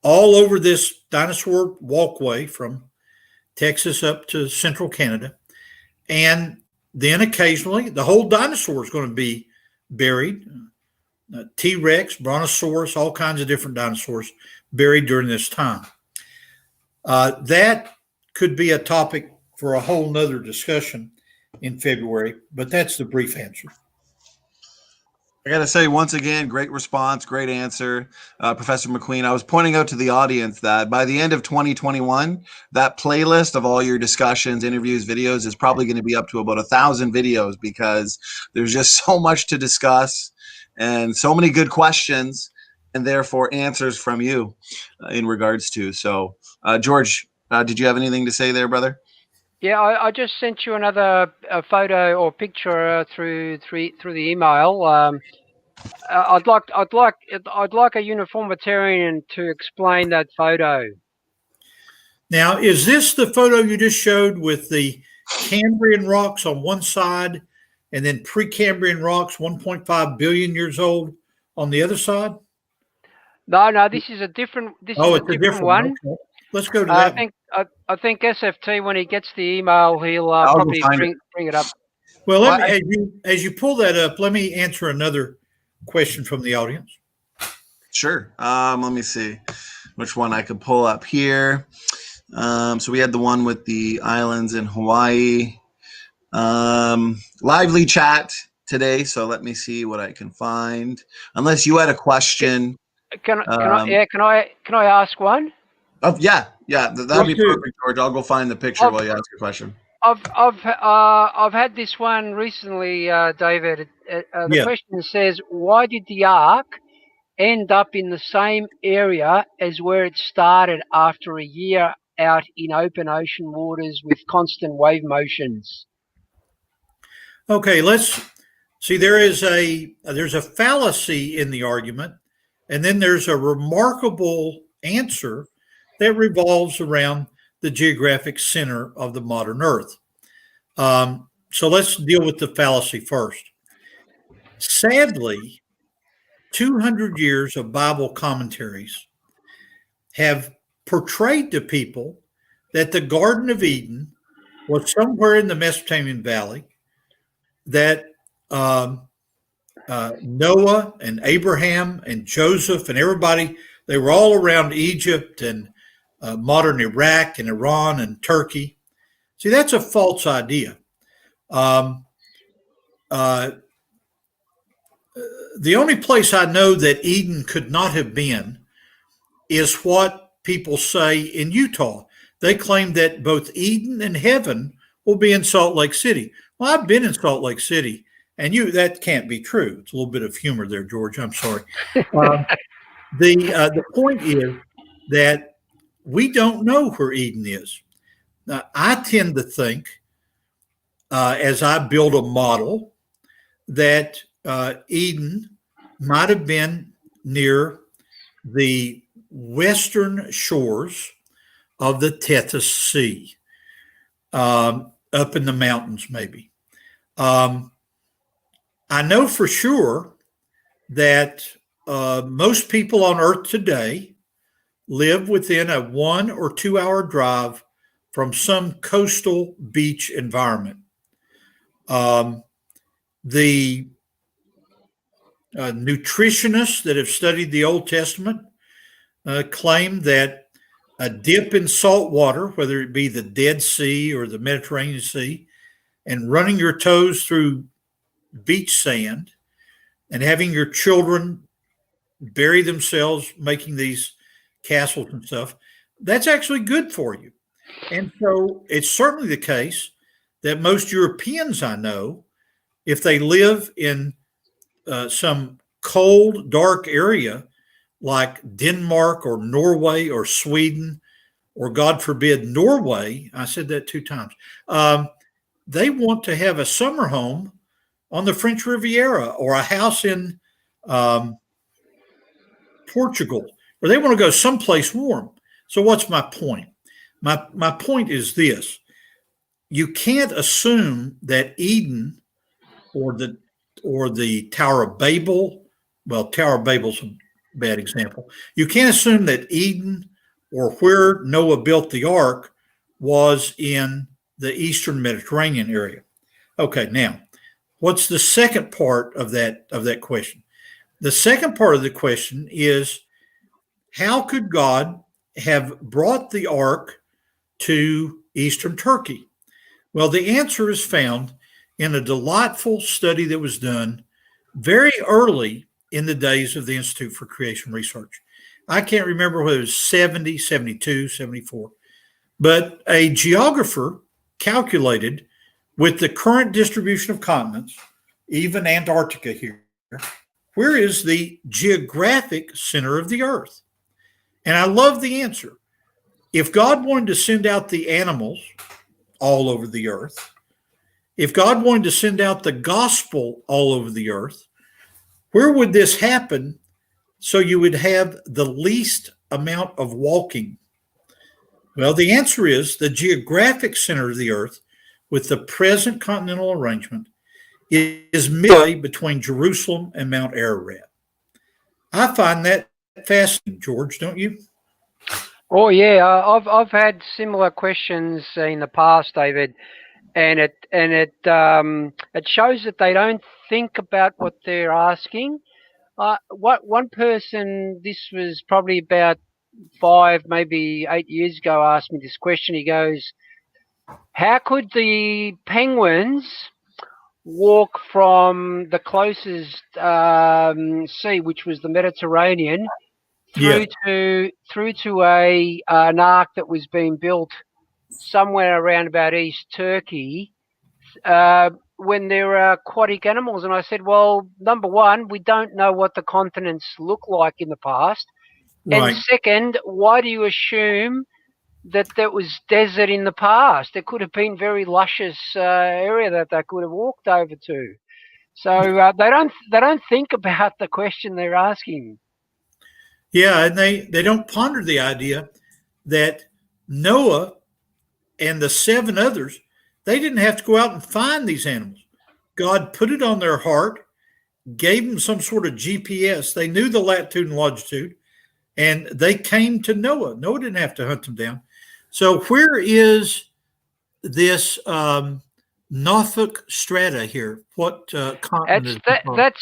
all over this dinosaur walkway from Texas up to central Canada. And then occasionally the whole dinosaur is going to be buried. T-Rex, Brontosaurus, all kinds of different dinosaurs buried during this time. That could be a topic for a whole nother discussion in February, but that's the brief answer. I got to say, once again, great response, great answer, Professor McQueen. I was pointing out to the audience that by the end of 2021, that playlist of all your discussions, interviews, videos is probably going to be up to about 1,000 videos because there's just so much to discuss and so many good questions and therefore answers from you in regards to. So, George, did you have anything to say there, brother? Yeah, I just sent you another photo or picture through the email. I'd like a uniformitarian to explain that photo. Now, is this the photo you just showed with the Cambrian rocks on one side and then Precambrian rocks 1.5 billion years old on the other side? No, this is a different. It's a different one. Okay. Let's go to that. I think SFT, when he gets the email, he'll probably bring it up. Well, as you pull that up, let me answer another question from the audience. Sure. Let me see which one I could pull up here. So we had the one with the islands in Hawaii. Lively chat today, so let me see what I can find. Unless you had a question. Can I ask one? Oh yeah, that'd be perfect, George. I'll go find the picture while you ask your question. I've had this one recently, David. The question says, why did the Ark end up in the same area as where it started after a year out in open ocean waters with constant wave motions? Okay, let's see. There's a fallacy in the argument, and then there's a remarkable answer that revolves around the geographic center of the modern Earth. So let's deal with the fallacy first. Sadly, 200 years of Bible commentaries have portrayed to people that the Garden of Eden was somewhere in the Mesopotamian Valley, that Noah and Abraham and Joseph and everybody, they were all around Egypt and modern Iraq and Iran and Turkey. See, that's a false idea. The only place I know that Eden could not have been is what people say in Utah. They claim that both Eden and heaven will be in Salt Lake City. Well, I've been in Salt Lake City, and that can't be true. It's a little bit of humor there, George. I'm sorry. The point is that we don't know where Eden is. Now, I tend to think, as I build a model, that Eden might have been near the western shores of the Tethys Sea, up in the mountains, maybe. I know for sure that most people on Earth today live within a 1 or 2 hour drive from some coastal beach environment. The nutritionists that have studied the Old Testament claim that a dip in salt water, whether it be the Dead Sea or the Mediterranean Sea, and running your toes through beach sand and having your children bury themselves making these castles and stuff, that's actually good for you. And so it's certainly the case that most Europeans I know, if they live in some cold, dark area like Denmark or Norway or Sweden, or God forbid, Norway, I said that 2 times, they want to have a summer home on the French Riviera or a house in Portugal, or they want to go someplace warm. So what's my point? My point is this. You can't assume that Eden or the Tower of Babel, well, Tower of Babel's a bad example. You can't assume that Eden or where Noah built the ark was in the Eastern Mediterranean area. Okay, now, what's the second part of that question? The second part of the question is, how could God have brought the ark to Eastern Turkey? Well, the answer is found in a delightful study that was done very early in the days of the Institute for Creation Research. I can't remember whether it was 70, 72, 74, but a geographer calculated with the current distribution of continents, even Antarctica here, where is the geographic center of the earth? And I love the answer. If God wanted to send out the animals all over the earth, if God wanted to send out the gospel all over the earth, where would this happen so you would have the least amount of walking? Well, the answer is the geographic center of the earth with the present continental arrangement is midway between Jerusalem and Mount Ararat. I find that fascinating, George, don't you? Oh yeah, I've had similar questions in the past, David, and it shows that they don't think about what they're asking. What one person, this was probably about 5, maybe 8 years ago, asked me this question. He goes, "How could the penguins walk from the closest sea, which was the Mediterranean, Yeah, through to an ark that was being built somewhere around about East Turkey, when there are aquatic animals?" And I said, well, number one, we don't know what the continents look like in the past. And right. second, why do you assume that there was desert in the past? There could have been very luscious area that they could have walked over to. So they don't think about the question they're asking. Yeah, and they don't ponder the idea that Noah and the 7 others, they didn't have to go out and find these animals. God put it on their heart, gave them some sort of GPS. They knew the latitude and longitude, and they came to Noah. Noah didn't have to hunt them down. So where is this Norfolk strata here? What continent is it from?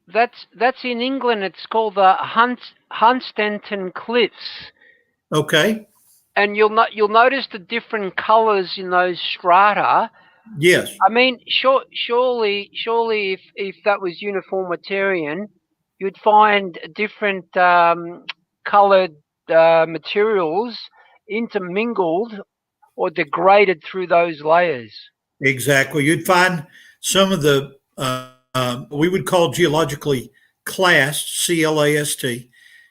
That's in England. It's called the Hunstanton Cliffs. Okay. And you'll notice the different colours in those strata. Yes. I mean, surely, if that was uniformitarian, you'd find different coloured materials intermingled or degraded through those layers. Exactly. You'd find some of the we would call geologically classed, CLAST.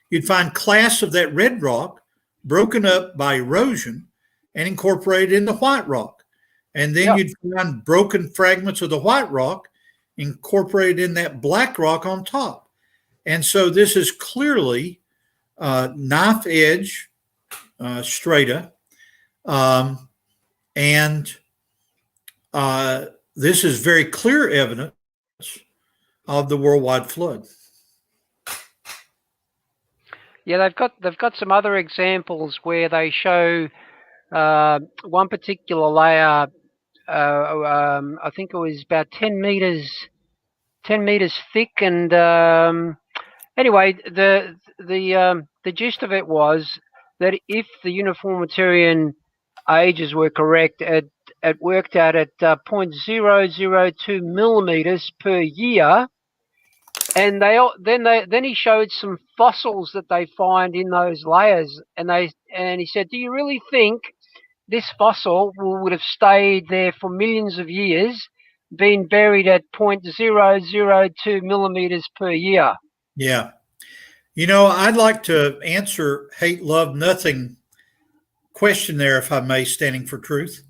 You'd find class of that red rock broken up by erosion and incorporated into white rock. And then Yep. you'd find broken fragments of the white rock incorporated in that black rock on top. And so this is clearly knife edge strata. And this is very clear evidence of the worldwide flood. Yeah, they've got some other examples where they show one particular layer. I think it was about 10 meters thick, and anyway, the gist of it was that if the uniformitarian ages were correct, it worked out at 0.002 millimeters per year. And then he showed some fossils that they find in those layers, and he said, "Do you really think this fossil would have stayed there for millions of years, been buried at 0.002 millimeters per year?" Yeah. I'd like to answer hate, love, nothing question there, if I may, standing for truth.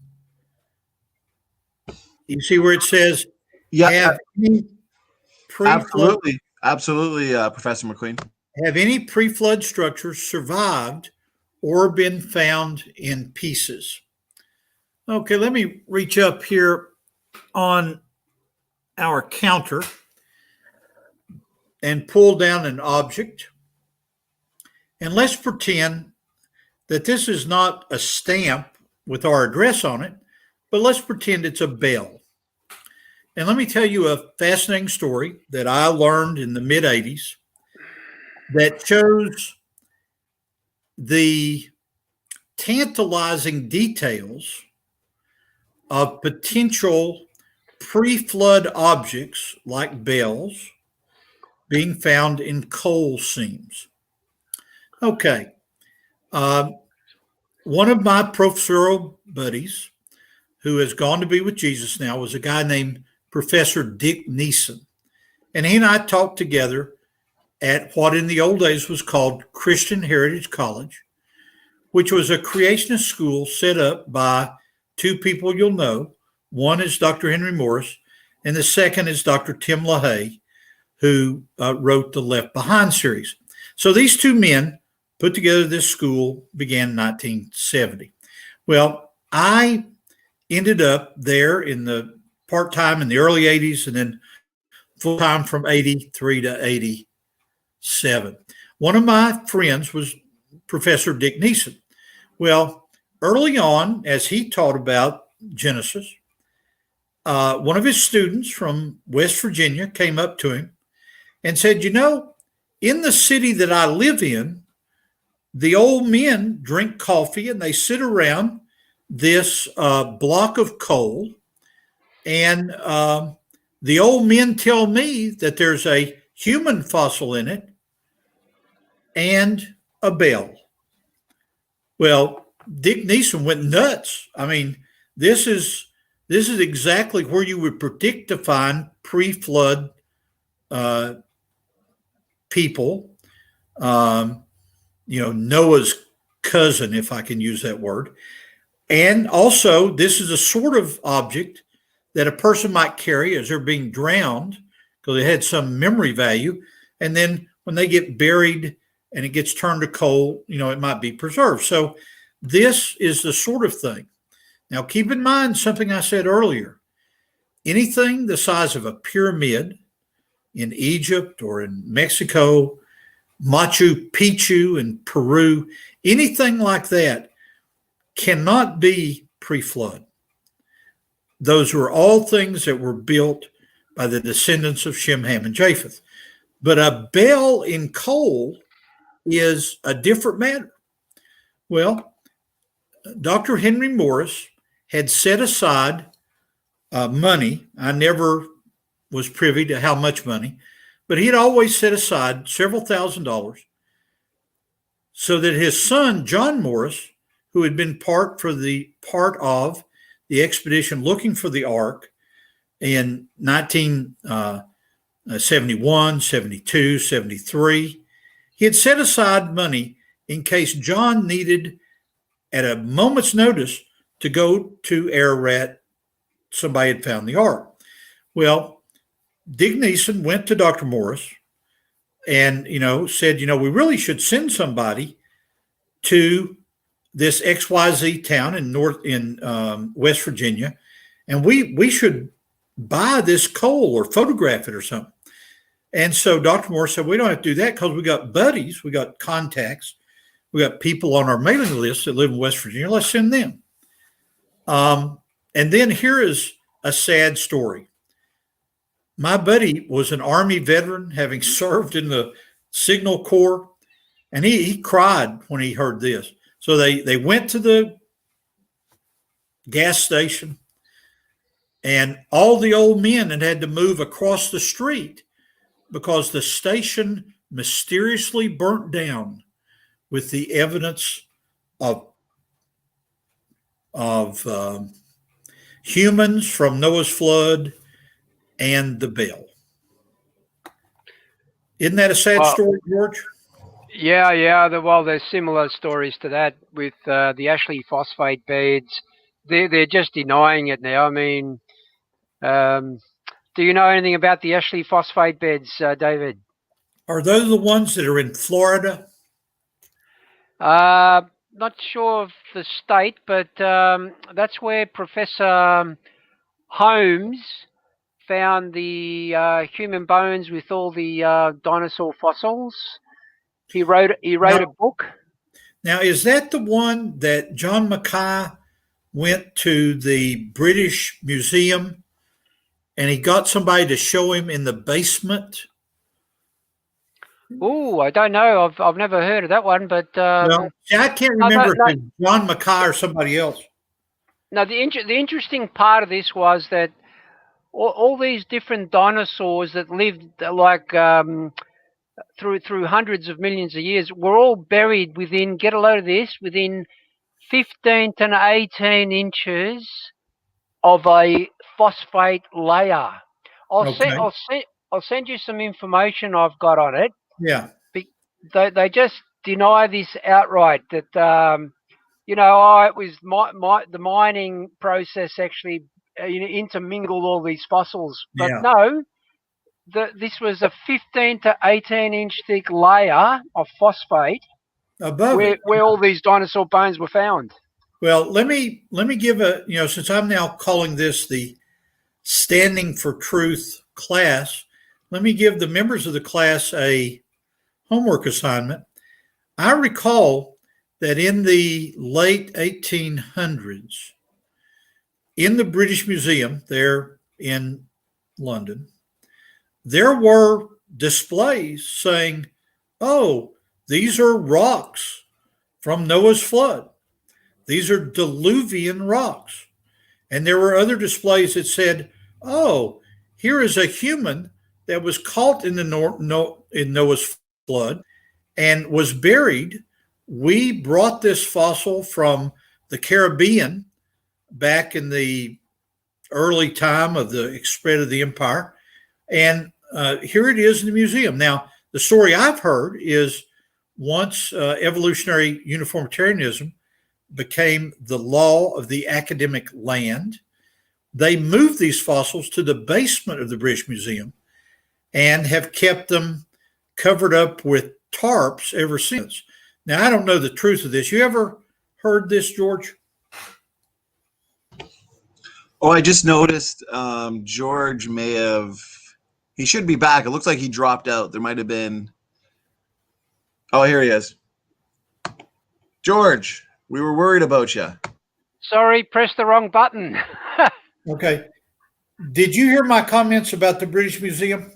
You see where it says, Yeah, have any pre-flood, absolutely, Professor McQueen. have any pre-flood structures survived or been found in pieces? Okay, let me reach up here on our counter and pull down an object. And let's pretend that this is not a stamp with our address on it, but let's pretend it's a bell. And let me tell you a fascinating story that I learned in the mid 80s that shows the tantalizing details of potential pre-flood objects like bells being found in coal seams. Okay. One of my professorial buddies, who has gone to be with Jesus now, was a guy named Professor Dick Neeson. And he and I talked together at what in the old days was called Christian Heritage College, which was a creationist school set up by two people you'll know. One is Dr. Henry Morris, and the second is Dr. Tim LaHaye, who wrote the Left Behind series. So these two men put together this school, began in 1970. Well, I ended up there in the part-time in the early 80s and then full-time from 83 to 87. One of my friends was Professor Dick Neeson. Well, early on, as he taught about Genesis, one of his students from West Virginia came up to him and said, in the city that I live in, the old men drink coffee and they sit around this block of coal. And the old men tell me that there's a human fossil in it and a bell. Well, Dick Neeson went nuts. I mean, this is exactly where you would predict to find pre-flood people. Noah's cousin, if I can use that word. And also, this is a sort of object that a person might carry as they're being drowned because it had some memory value. And then when they get buried and it gets turned to coal, it might be preserved. So this is the sort of thing. Now, keep in mind something I said earlier. Anything the size of a pyramid in Egypt or in Mexico, Machu Picchu in Peru, anything like that cannot be pre-flood. Those were all things that were built by the descendants of Shem, Ham, and Japheth. But a bell in coal is a different matter. Well, Dr. Henry Morris had set aside money. I never was privy to how much money, but he had always set aside several $1,000s so that his son, John Morris, who had been part of the expedition looking for the Ark in 1971, 72, 73, he had set aside money in case John needed, at a moment's notice, to go to Ararat. Somebody had found the Ark. Well, Dick Neeson went to Dr. Morris and, said, we really should send somebody to this XYZ town in West Virginia, and we should buy this coal or photograph it or something. And so Dr. Moore said, we don't have to do that because we got buddies, we got contacts, we got people on our mailing list that live in West Virginia. Let's send them. And then here is a sad story. My buddy was an Army veteran, having served in the Signal Corps, and he cried when he heard this. So they went to the gas station, and all the old men had to move across the street because the station mysteriously burnt down with the evidence of humans from Noah's flood and the bell. Isn't that a sad story, George? Yeah. Well, there's similar stories to that with the Ashley phosphate beds. They're just denying it now. I mean, do you know anything about the Ashley phosphate beds, David? Are those the ones that are in Florida? Not sure of the state, but that's where Professor Holmes found the human bones with all the dinosaur fossils. He wrote a book. Now, is that the one that John Mackay went to the British Museum and he got somebody to show him in the basement? Oh, I don't know. I've never heard of that one, but well, I can't remember if it's John Mackay or somebody else. No, the interesting part of this was that all these different dinosaurs that lived like through hundreds of millions of years were all buried within, get a load of this, within 15 to 18 inches of a phosphate layer. I'll send you some information I've got on it. Yeah. They just deny this outright, that it was the mining process actually intermingled all these fossils. But no, this was a 15 to 18 inch thick layer of phosphate above where all these dinosaur bones were found. Well, let me give since I'm now calling this the Standing for Truth class, let me give the members of the class a homework assignment. I recall that in the late 1800s, in the British Museum there in London, there were displays saying, oh, these are rocks from Noah's flood. These are diluvian rocks. And there were other displays that said, oh, here is a human that was caught in in Noah's flood and was buried. We brought this fossil from the Caribbean back in the early time of the spread of the empire. And here it is in the museum. Now, the story I've heard is once evolutionary uniformitarianism became the law of the academic land, they moved these fossils to the basement of the British Museum and have kept them covered up with tarps ever since. Now, I don't know the truth of this. You ever heard this, George? Oh, I just noticed George he should be back. It looks like he dropped out. There might have been. Oh, here he is. George, we were worried about you. Sorry, pressed the wrong button. Okay. Did you hear my comments about the British Museum?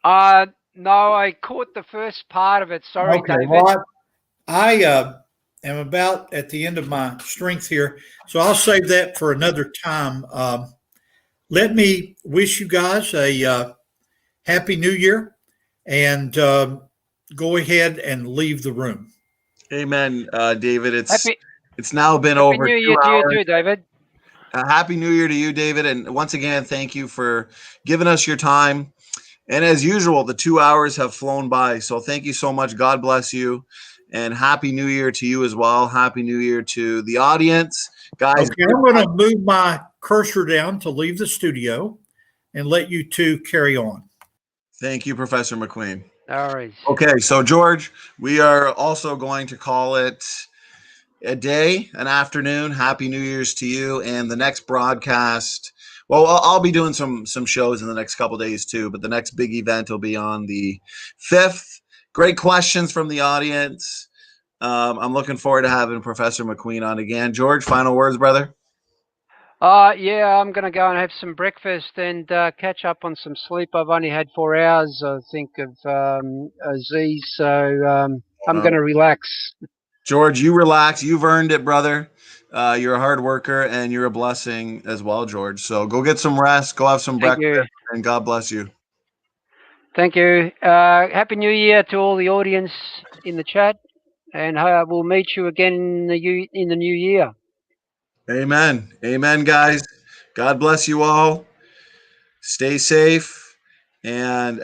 No, I caught the first part of it. Sorry, okay, David. Well, I am about at the end of my strength here, so I'll save that for another time. Let me wish you guys a Happy New Year, and go ahead and leave the room. Amen, David. It's now been over 2 hours. Happy New Year to you too, David. Happy New Year to you, David. And once again, thank you for giving us your time. And as usual, the 2 hours have flown by. So thank you so much. God bless you. And Happy New Year to you as well. Happy New Year to the audience. Guys, okay, I'm going to move my cursor down to leave the studio and let you two carry on. Thank you, Professor McQueen. All right. Okay, so George, we are also going to call it a day, an afternoon. Happy New Year's to you. And the next broadcast, Well, I'll be doing some shows in the next couple days too, but the next big event will be on the 5th. Great questions from the audience. I'm looking forward to having Professor McQueen on again. George, final words, brother? Yeah, I'm going to go and have some breakfast and catch up on some sleep. I've only had 4 hours, I think, of Z's, so I'm going to relax. George, you relax. You've earned it, brother. You're a hard worker, and you're a blessing as well, George. So go get some rest, go have some Thank breakfast, you. and God bless you. Thank you. Happy New Year to all the audience in the chat, and we'll meet you again in the new year. Amen. Amen, guys. God bless you all. Stay safe. And